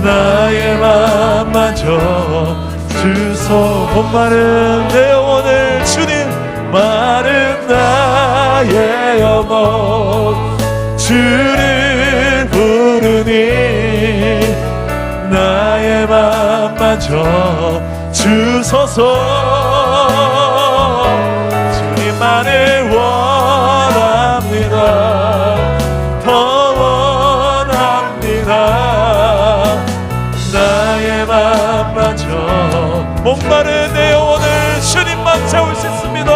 나의 맘 만져 주소. 목마른 내 영혼을 주님, 마른 나의 영혼 주를 부르니 나의 맘 만져 주소서. 주님만을 원합니다. 더 원합니다. 나의 맘 만져. 목마른 내 영혼을 주님만 채울 수 있습니다.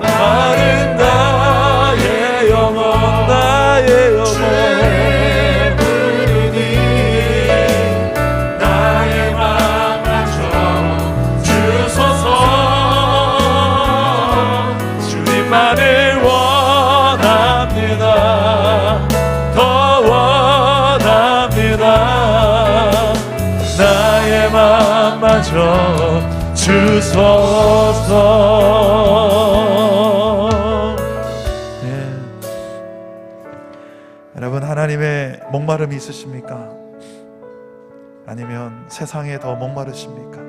마른 나의 영혼, 나의 영혼 부르니 나의 맘 만져 주소서. 주님만을 원합니다. 더 원합니다. 나의 맘 만져 주소서. 네. 여러분, 하나님의 목마름이 있으십니까? 아니면 세상에 더 목마르십니까?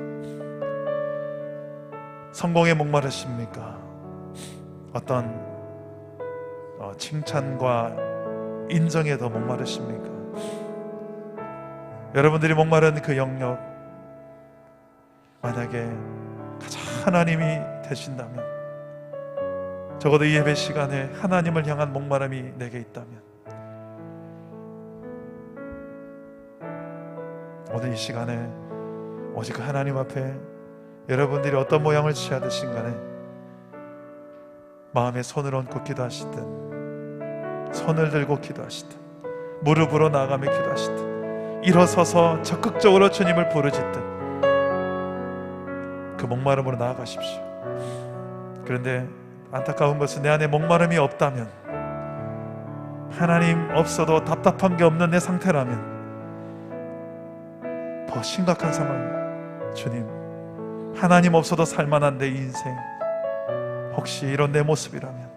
성공에 목마르십니까? 어떤 칭찬과 인정에 더 목마르십니까? 여러분들이 목마른 그 영역, 만약에 가장 하나님이 되신다면, 적어도 이 예배 시간에 하나님을 향한 목마름이 내게 있다면, 오늘 이 시간에 오직 하나님 앞에 여러분들이 어떤 모양을 취하듯이 간에 마음에 손을 얹고 기도하시든, 손을 들고 기도하시든, 무릎으로 나아가며 기도하시든, 일어서서 적극적으로 주님을 부르짖든 그 목마름으로 나아가십시오. 그런데 안타까운 것은 내 안에 목마름이 없다면, 하나님 없어도 답답한 게 없는 내 상태라면 더 심각한 상황이에요. 주님, 하나님 없어도 살만한 내 인생, 혹시 이런 내 모습이라면,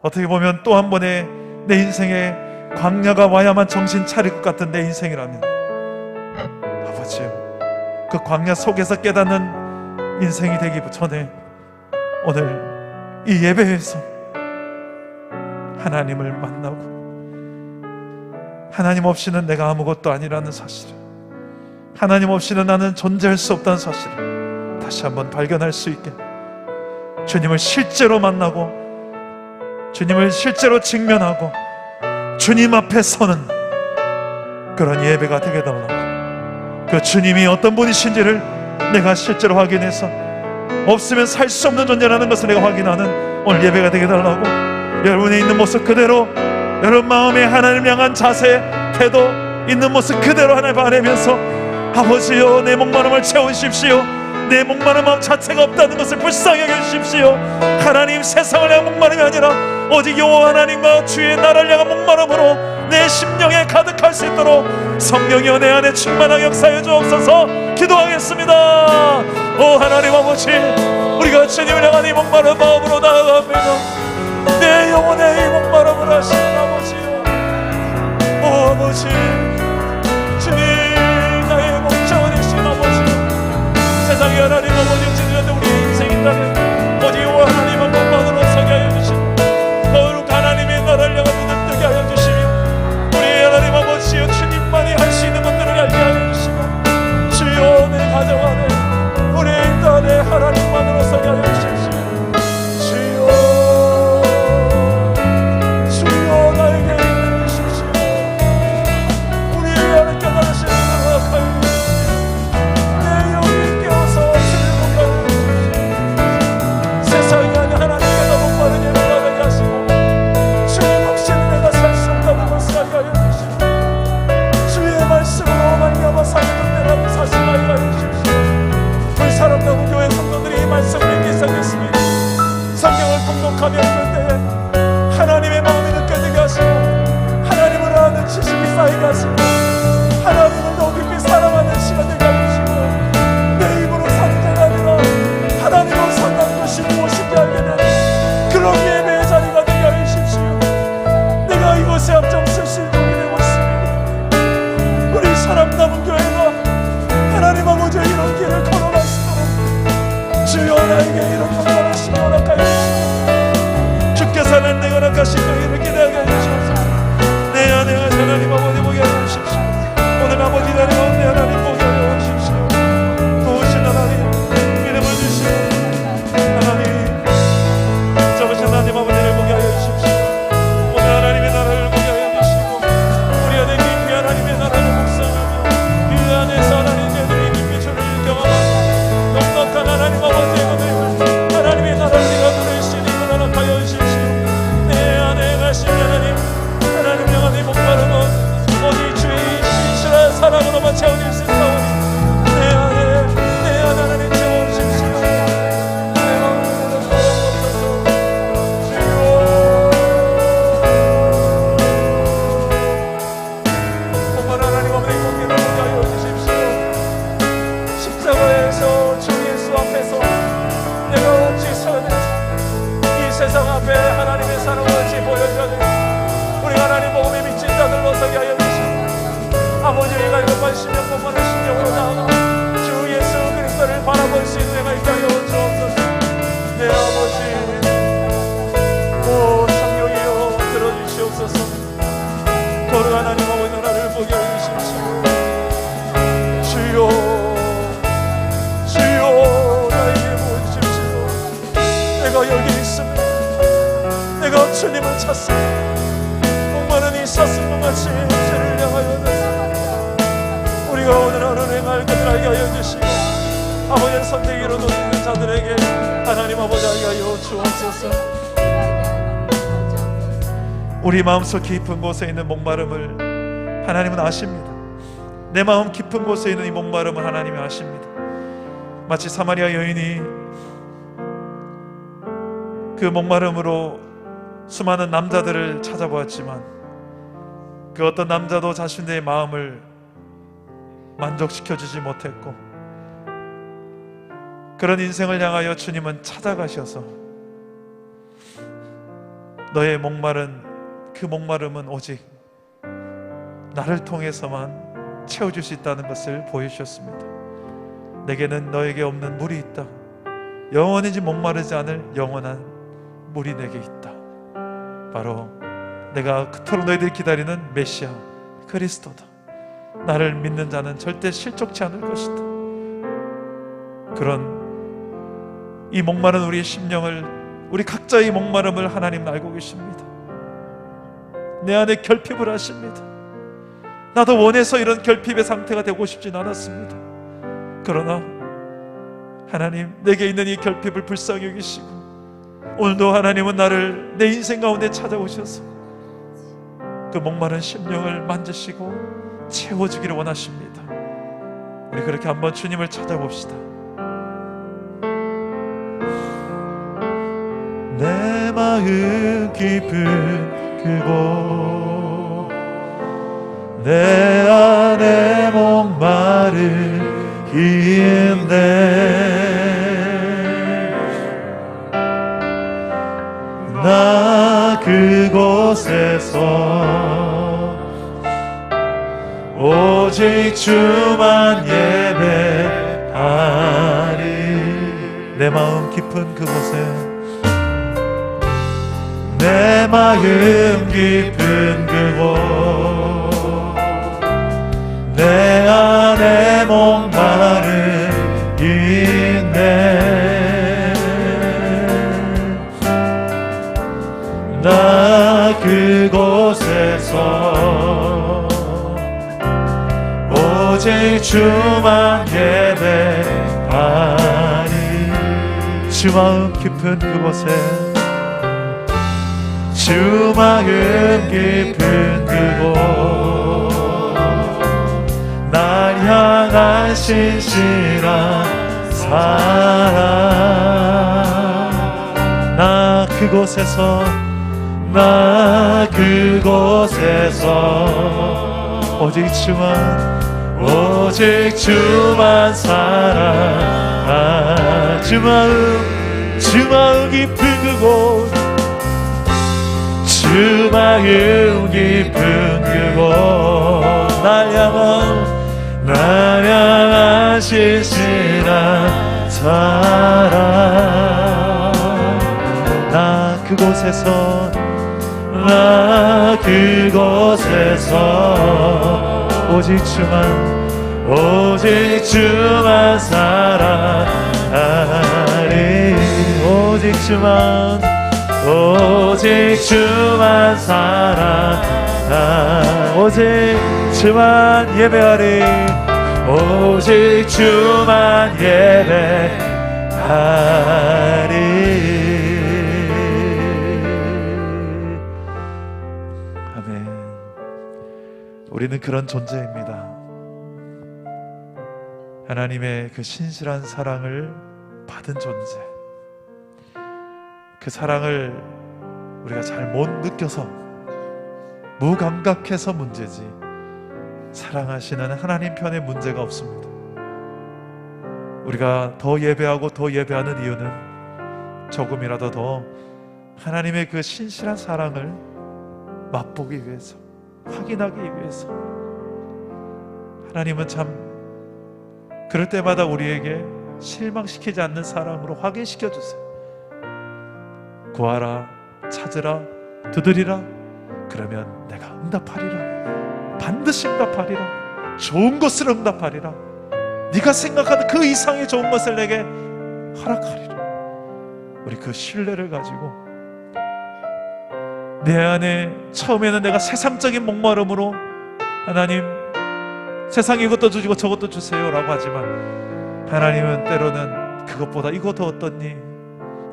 어떻게 보면 또 한 번의 내 인생에 광야가 와야만 정신 차릴 것 같은 내 인생이라면, 아버지요, 그 광야 속에서 깨닫는 인생이 되기 전에 오늘 이 예배에서 하나님을 만나고, 하나님 없이는 내가 아무것도 아니라는 사실을, 하나님 없이는 나는 존재할 수 없다는 사실을 다시 한번 발견할 수 있게, 주님을 실제로 만나고 주님을 실제로 직면하고 주님 앞에 서는 그런 예배가 되게 달라고, 그 주님이 어떤 분이신지를 내가 실제로 확인해서 없으면 살 수 없는 존재라는 것을 내가 확인하는 오늘 예배가 되게 달라고, 여러분이 있는 모습 그대로, 여러분 마음에 하나님을 향한 자세, 태도, 있는 모습 그대로 하나님 바라면서, 아버지여 내 목마름을 채우십시오. 내 목마른 마음 자체가 없다는 것을 불쌍히 여겨주십시오. 하나님, 세상을 향한 목마름이 아니라 오직 여호와 하나님과 주의 나라를 향한 목마름으로 내 심령에 가득할 수 있도록 성령이여 내 안에 충만하게 역사해 주옵소서. 기도하겠습니다. 오 하나님 아버지, 우리가 주님을 향한 이 목마른 마음으로 나아갑니다. 내 영혼의 이 목마름을 하시는 아버지요, 오 아버지, 주님 나의 목자원이신 아버지, 세상에 하나님 아버지 주님한테 우리 인생이 있다면 오직 여호와 하나님 한 분만으로 서게 하여 주시고 더욱 하나님의 나라를 향한 눈을 뜨게 하여 주시며 우리 하나님 아버지여 주님만이 할 수 있는 것들을 알게 하여 주시고 주여 내 가정 안에 우리 인도 안에 하나님만으로 서게 하여 주십시오. 주여 나에게 인도해 주십시오. 우리 안에 깨달으시는 것을 하여 주십시오. 내 영이 깨어서 주를 보게 하여 주십시오. 세상에 하나님께서 목마른 예배가 되게 하시고 주님 없이는 내가 살 수 없다는 것을 알게 하여 주십시오. 주의 말씀으로 말미암아 살던 내라고 사실하게 하여 주십시오. 우리 사랑나무 교회 성도들이 이 말씀을 읽기 시작했습니다. 성경을 통독하며 읽을 때에 하나님의 마음이 느껴지게 하시고 하나님을 아는 지식이 쌓이게 하시고 하나님을 더 깊이 사랑하는 시간 되게 하여 주시고 내 입으로 사는 자가 아니라 하나님으로 산다는 것이 무엇인지 알게 되는 그런 예배의 자리가 되게 하여 주십시오. 내가 이곳에 앞장설 수 있도록 되고 있습니다. 우리 사랑나무 교회가 하나님 아버지의 이런 길을 걸어갈 수 있도록 주여 나에게 이런 영광하심을 허락하여 주시고 주께서 하나님 내가 허락하신 여기를 기대하게 하여 주옵소서. 내 안에 하나님 아버지 보게 하여 주십시오. 오늘 아버지 하나님 가운데 하나님 보게 하여 주십시오. 도우신 하나님 믿음을 주시고 하나님 저으신 하나님 아버지를 보게 하여 주십시오. 오늘 하나님의 나라를 보게 하여 주시고 우리 안에 깊이 하나님의 나라를 묵상하며 그 안에서 하나님 제들이 깊이 주를 경험하고 넉넉한 하나님 아버지의 은혜를 하나님의 나라를 우리가 누릴 수 있는 걸 허락하여 주십시오. 내 안에 가신 하나님 영원히 목마름은 오직 주의 신실한 사랑으로만 채워질 수 있사오니 내 안에 하나님 채워주십시오. 내 마음으로 걸어옵소서. 주여 정말 하나님 아버지 공기를 보게 하여 주십시오. 십자가에서 주 예수 앞에서 내가 어찌 서야 되지? 이 세상 앞에 하나님의 사랑을 어찌 보여줘야 되지? 우리 하나님 복음에 미친 자들로 서게 하여 주시고 아버지가 이것만 신령법만을 신령으로 나아가 주 예수 그리스도를 바라볼 수 있는 내가 있게 하여 주옵소서. 내 아버지 오 성령이여 들어주시옵소서. 거룩 하나님 아버지 나라를 보게 하여 주십시오. 주여 주여 나에게 보여주십시오. 내가 여기 있습니다. 내가 주님을 찾습니다. 목마른 이 사슴같이 주를 향하여 나서 우리가 오늘 하루 행할 것을 알게 하여 주시고 아버지의 선택기로 놓는 자들에게 하나님 아버지 알게 하여 주옵소서. 우리 마음속 깊은 곳에 있는 목마름을 하나님은 아십니다. 내 마음 깊은 곳에 있는 이 목마름을 하나님이 아십니다. 마치 사마리아 여인이 그 목마름으로 수많은 남자들을 찾아보았지만 그 어떤 남자도 자신의 마음을 만족시켜주지 못했고 그런 인생을 향하여 주님은 찾아가셔서 너의 목마른 그 목마름은 오직 나를 통해서만 채워줄 수 있다는 것을 보여주셨습니다. 내게는 너에게 없는 물이 있다. 영원히 목마르지 않을 영원한 물이 내게 있다. 바로 내가 그토록 너희들이 기다리는 메시아 그리스도다. 나를 믿는 자는 절대 실족치 않을 것이다. 그런 이 목마른 우리의 심령을 우리 각자의 목마름을 하나님은 알고 계십니다. 내 안에 결핍을 하십니다. 나도 원해서 이런 결핍의 상태가 되고 싶진 않았습니다. 그러나 하나님 내게 있는 이 결핍을 불쌍히 여기시고 오늘도 하나님은 나를 내 인생 가운데 찾아오셔서 그 목마른 심령을 만지시고 채워주기를 원하십니다. 우리 그렇게 한번 주님을 찾아봅시다. 내 마음 깊은 그곳 내 안에 목마른 기인데 나 그곳에서 오직 주만 예배하리 내 마음 깊은 그곳에 내 마음 깊은 그곳 내 안에 목마른 있네 나 그곳에서 오직 주만 예배하리 주 마음 깊은 그곳에 주 마음 깊은 그곳 날 향한 신실한 사랑 나 그곳에서 오직 주만 사랑하 주 마음 깊은 그곳 주 마음 깊은 그곳 날 향한 신실한 사랑 나 그곳에서 오직 주만 사랑하리 오직 주만 사랑하리 오직 주만 예배하리 오직 주만 예배하리 우리는 그런 존재입니다. 하나님의 그 신실한 사랑을 받은 존재 그 사랑을 우리가 잘 못 느껴서 무감각해서 문제지 사랑하시는 하나님 편에 문제가 없습니다. 우리가 더 예배하고 더 예배하는 이유는 조금이라도 더 하나님의 그 신실한 사랑을 맛보기 위해서 확인하기 위해서 하나님은 참 그럴 때마다 우리에게 실망시키지 않는 사랑으로 확인시켜 주세요. 구하라 찾으라 두드리라 그러면 내가 응답하리라 반드시 응답하리라 좋은 것을 응답하리라 네가 생각하는 그 이상의 좋은 것을 내게 허락하리라 우리 그 신뢰를 가지고 내 안에 처음에는 내가 세상적인 목마름으로 하나님 세상 이것도 주시고 저것도 주세요 라고 하지만 하나님은 때로는 그것보다 이거 더 어떻니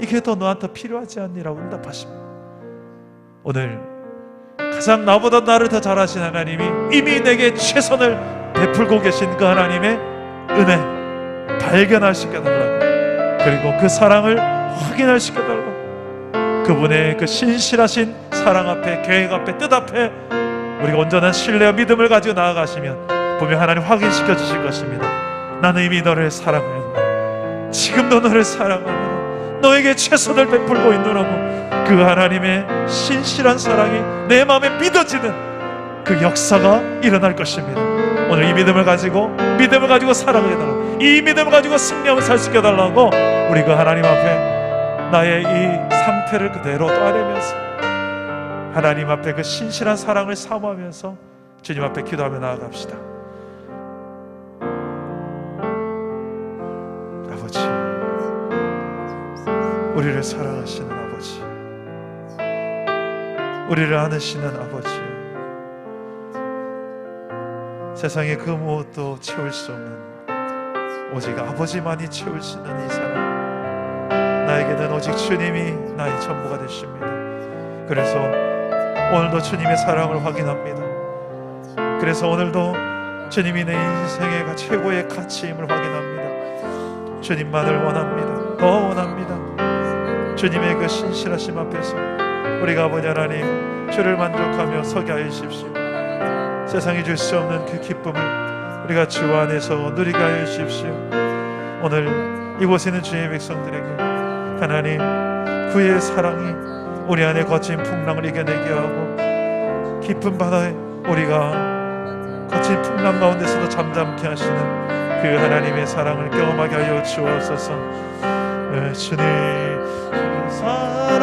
이게 더 너한테 필요하지 않니 라고 응답하십니다. 오늘 가장 나보다 나를 더 잘하신 하나님이 이미 내게 최선을 베풀고 계신 그 하나님의 은혜 발견할 수 있게 해달라고 그리고 그 사랑을 확인할 수 있게 해달라고 그분의 그 신실하신 사랑 앞에 계획 앞에 뜻 앞에 우리가 온전한 신뢰와 믿음을 가지고 나아가시면 분명 하나님 확인시켜 주실 것입니다. 나는 이미 너를 사랑하노라 지금도 너를 사랑하노라 너에게 최선을 베풀고 있노라고 그 하나님의 신실한 사랑이 내 마음에 믿어지는 그 역사가 일어날 것입니다. 오늘 이 믿음을 가지고 사랑을 해달라고 이 믿음을 가지고 승리하며 살 수 있게 해달라고 우리 그 하나님 앞에 나의 이 상태를 그대로 따르면서 하나님 앞에 그 신실한 사랑을 사모하면서 주님 앞에 기도하며 나아갑시다. 아버지 우리를 사랑하시는 아버지 우리를 안으시는 아버지 세상의 그 무엇도 채울 수 없는 오직 아버지만이 채울 수 있는 이 사랑 나에게는 오직 주님이 나의 전부가 되십니다. 그래서 오늘도 주님의 사랑을 확인합니다. 그래서 오늘도 주님이 내 인생의 최고의 가치임을 확인합니다. 주님만을 원합니다. 더 원합니다. 주님의 그 신실하심 앞에서 우리가 아버지 하나님 주를 만족하며 서게 하여 주십시오. 세상이 줄 수 없는 그 기쁨을 우리가 주 안에서 누리게 하여 주십시오. 오늘 이곳에 있는 주의 백성들에게 하나님 그의 사랑이 우리 안에 거친 풍랑을 이겨내게 하고 깊은 바다에 우리가 거친 풍랑 가운데서도 잠잠케 하시는 그 하나님의 사랑을 경험하게 하여 주옵소서. 주님 사랑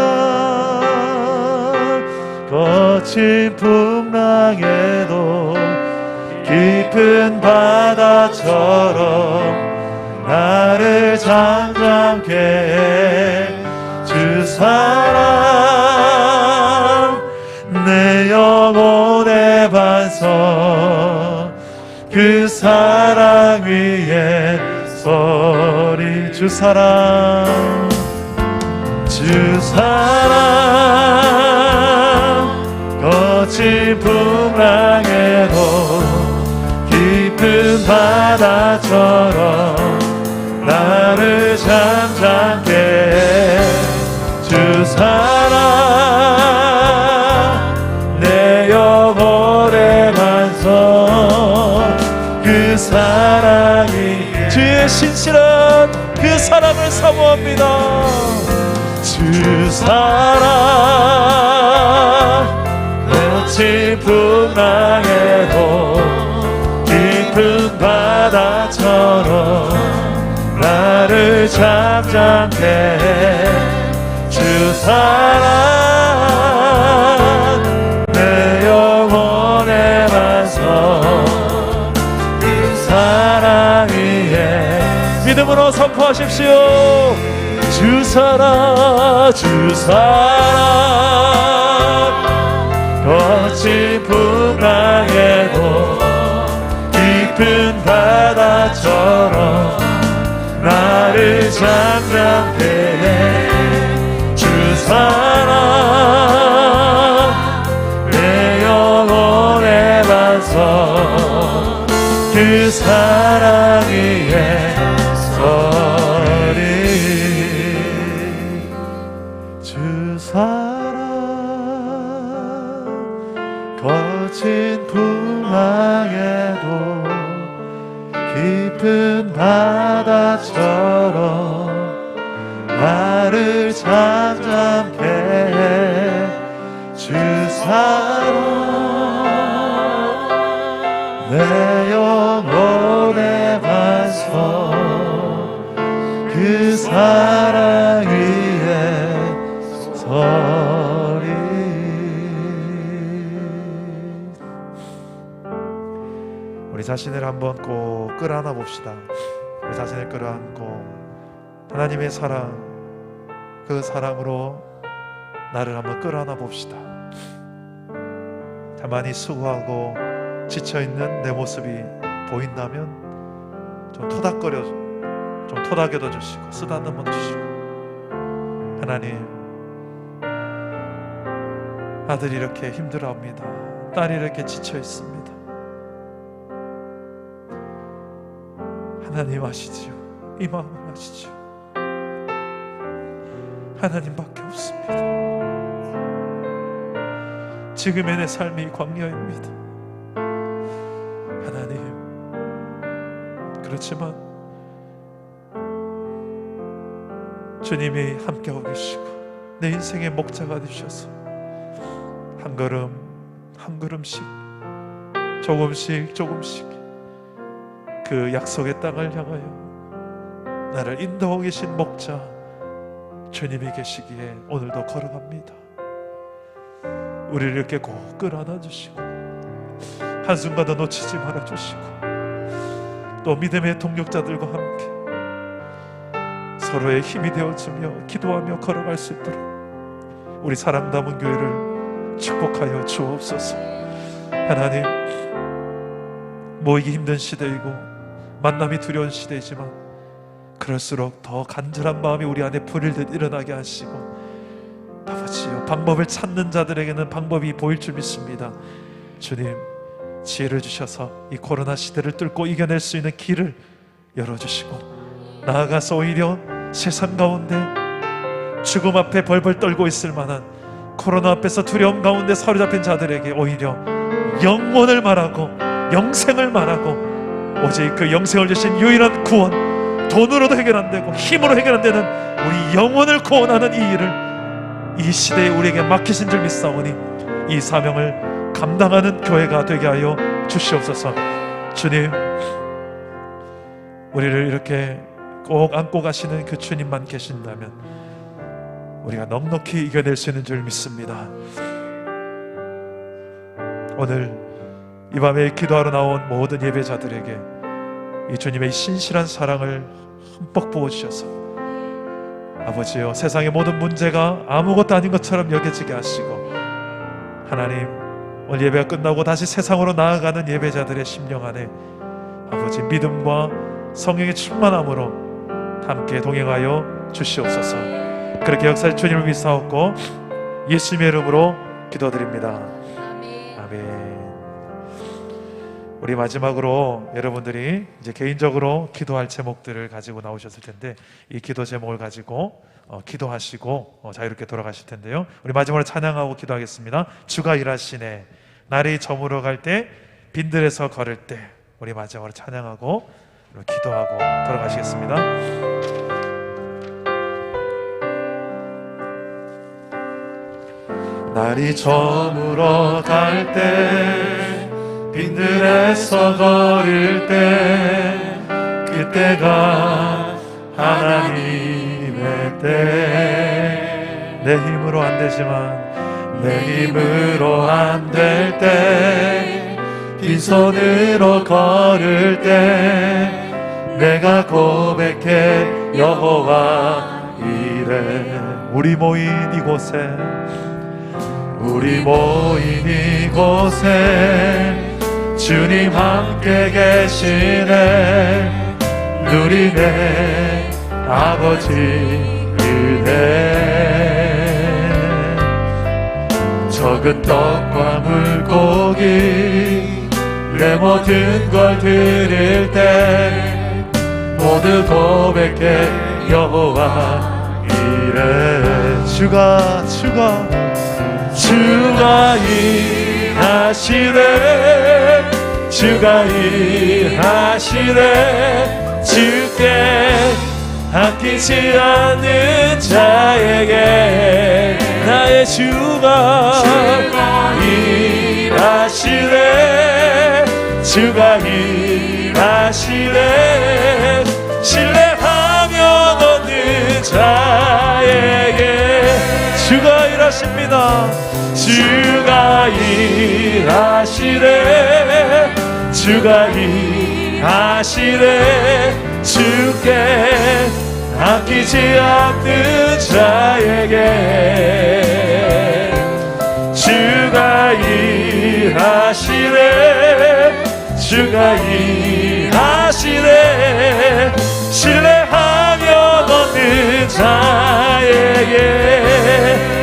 거친 풍랑에도 깊은 바다처럼 나를 잠잠케 해 주 사랑 내 영혼의 반석 그 사랑 위에 서리 주 사랑 거친 풍랑에도 깊은 바다처럼 나를 잠잠케 해 주 사랑 내 영혼의 반석 그 사랑이 주의 신실한 그 사랑을 사모합니다. 주 사랑 거친 풍랑에도 깊은 바다처럼 나를 잠잠케 해 주 사랑 내 영혼의 반석 그 사랑 위에 믿음으로 선포하십시오. 주 사랑 거친 풍랑에도 깊은 바다처럼 나를 잠잠케 해 주 사랑 내 영혼의 반석 그 사랑 위에 서리 주 사랑 거친 풍랑에도 깊은 바다처럼 나를 잠잠케 해 주 사랑 내 영혼의 반석 그 사랑 위에 서리. 우리 자신을 한번 꼭 끌어안아 봅시다. 우리 자신을 끌어안고 하나님의 사랑, 그 사랑으로 나를 한번 끌어안아 봅시다. 가만히 수고하고 지쳐있는 내 모습이 보인다면 좀 토닥여도 주시고 쓰다듬어 주시고, 하나님, 아들이 이렇게 힘들어합니다. 딸이 이렇게 지쳐있습니다. 하나님 아시지요? 이 마음을 아시지요? 하나님밖에 없습니다. 지금의 내 삶이 광야입니다. 하나님, 그렇지만 주님이 함께하고 계시고 내 인생의 목자가 되셔서 한 걸음 한 걸음씩 조금씩 그 약속의 땅을 향하여 나를 인도하고 계신 목자 주님이 계시기에 오늘도 걸어갑니다. 우리를 이렇게 꼭 끌어안아 주시고 한순간도 놓치지 말아 주시고 또 믿음의 동력자들과 함께 서로의 힘이 되어주며 기도하며 걸어갈 수 있도록 우리 사랑 담은 교회를 축복하여 주옵소서. 하나님, 모이기 힘든 시대이고 만남이 두려운 시대이지만 그럴수록 더 간절한 마음이 우리 안에 불을 일어나게 하시고, 아버지여, 방법을 찾는 자들에게는 방법이 보일 줄 믿습니다. 주님, 지혜를 주셔서 이 코로나 시대를 뚫고 이겨낼 수 있는 길을 열어주시고, 나아가서 오히려 세상 가운데 죽음 앞에 벌벌 떨고 있을 만한 코로나 앞에서 두려움 가운데 사로잡힌 자들에게 오히려 영원을 말하고 영생을 말하고 오직 그 영생을 주신 유일한 구원, 돈으로도 해결 안 되고 힘으로 해결 안 되는 우리 영혼을 구원하는 이 일을 이 시대에 우리에게 맡기신 줄 믿사오니 이 사명을 감당하는 교회가 되게 하여 주시옵소서. 주님, 우리를 이렇게 꼭 안고 가시는 그 주님만 계신다면 우리가 넉넉히 이겨낼 수 있는 줄 믿습니다. 오늘 이 밤에 기도하러 나온 모든 예배자들에게 이 주님의 신실한 사랑을 흠뻑 부어주셔서 아버지여, 세상의 모든 문제가 아무것도 아닌 것처럼 여겨지게 하시고 하나님, 오늘 예배가 끝나고 다시 세상으로 나아가는 예배자들의 심령 안에 아버지 믿음과 성령의 충만함으로 함께 동행하여 주시옵소서. 그렇게 역사의 주님을 믿사옵고 예수님의 이름으로 기도드립니다. 아멘. 우리 마지막으로 여러분들이 이제 개인적으로 기도할 제목들을 가지고 나오셨을 텐데 이 기도 제목을 가지고 기도하시고 자유롭게 돌아가실 텐데요. 우리 마지막으로 찬양하고 기도하겠습니다. 주가 일하시네. 날이 저물어 갈 때, 빈들에서 걸을 때, 우리 마지막으로 찬양하고 기도하고 돌아가시겠습니다. 날이 저물어 갈 때, 빈들에서 걸을 때, 그때가 하나님의 때. 내 힘으로 안 되지만 내 힘으로 안 될 때, 빈손으로 걸을 때 내가 고백해 여호와 이래. 우리 모인 이곳에, 우리 모인 이곳에 주님 함께 계시네. 누리네 아버지 은혜. 적은 떡과 물고기 내 모든 걸 드릴 때 모두 고백해 여호와 이래. 주가 일하시네. 주가 일하시네. 주께 아끼지 않는 자에게 나의 주가 일하시네. 주가 일하시네. 신뢰하며 얻는 자에게 주가 일하십니다. 주가 일하시네. 주가 일하시네. 주께 아끼지 않는 자에게 주가 일하시네. 주가 일하시네. 신뢰하며 얻는 자에게,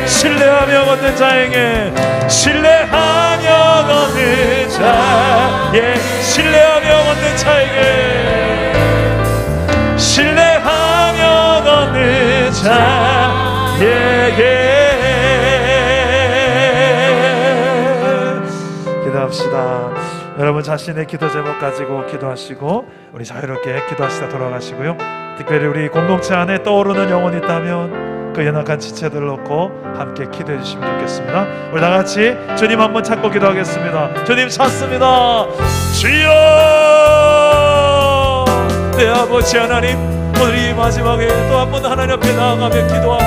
신뢰하며 얻는 자에게, 신뢰하며 얻는 자에게, 신뢰하며 얻는 자에게, 신뢰하며 얻는 자에게. 기도합시다. 여러분 자신의 기도 제목 가지고 기도하시고 우리 자유롭게 기도하시다 돌아가시고요. 특별히 우리 공동체 안에 떠오르는 영혼이 있다면 그 연약한 지체들을 놓고 함께 기도해 주시면 좋겠습니다. 우리 다 같이 주님 한번 찾고 기도하겠습니다. 주님 찾습니다. 주여, 내 아버지 하나님, 오늘 이 마지막에 또 한 번 하나님 앞에 나아가며 기도하고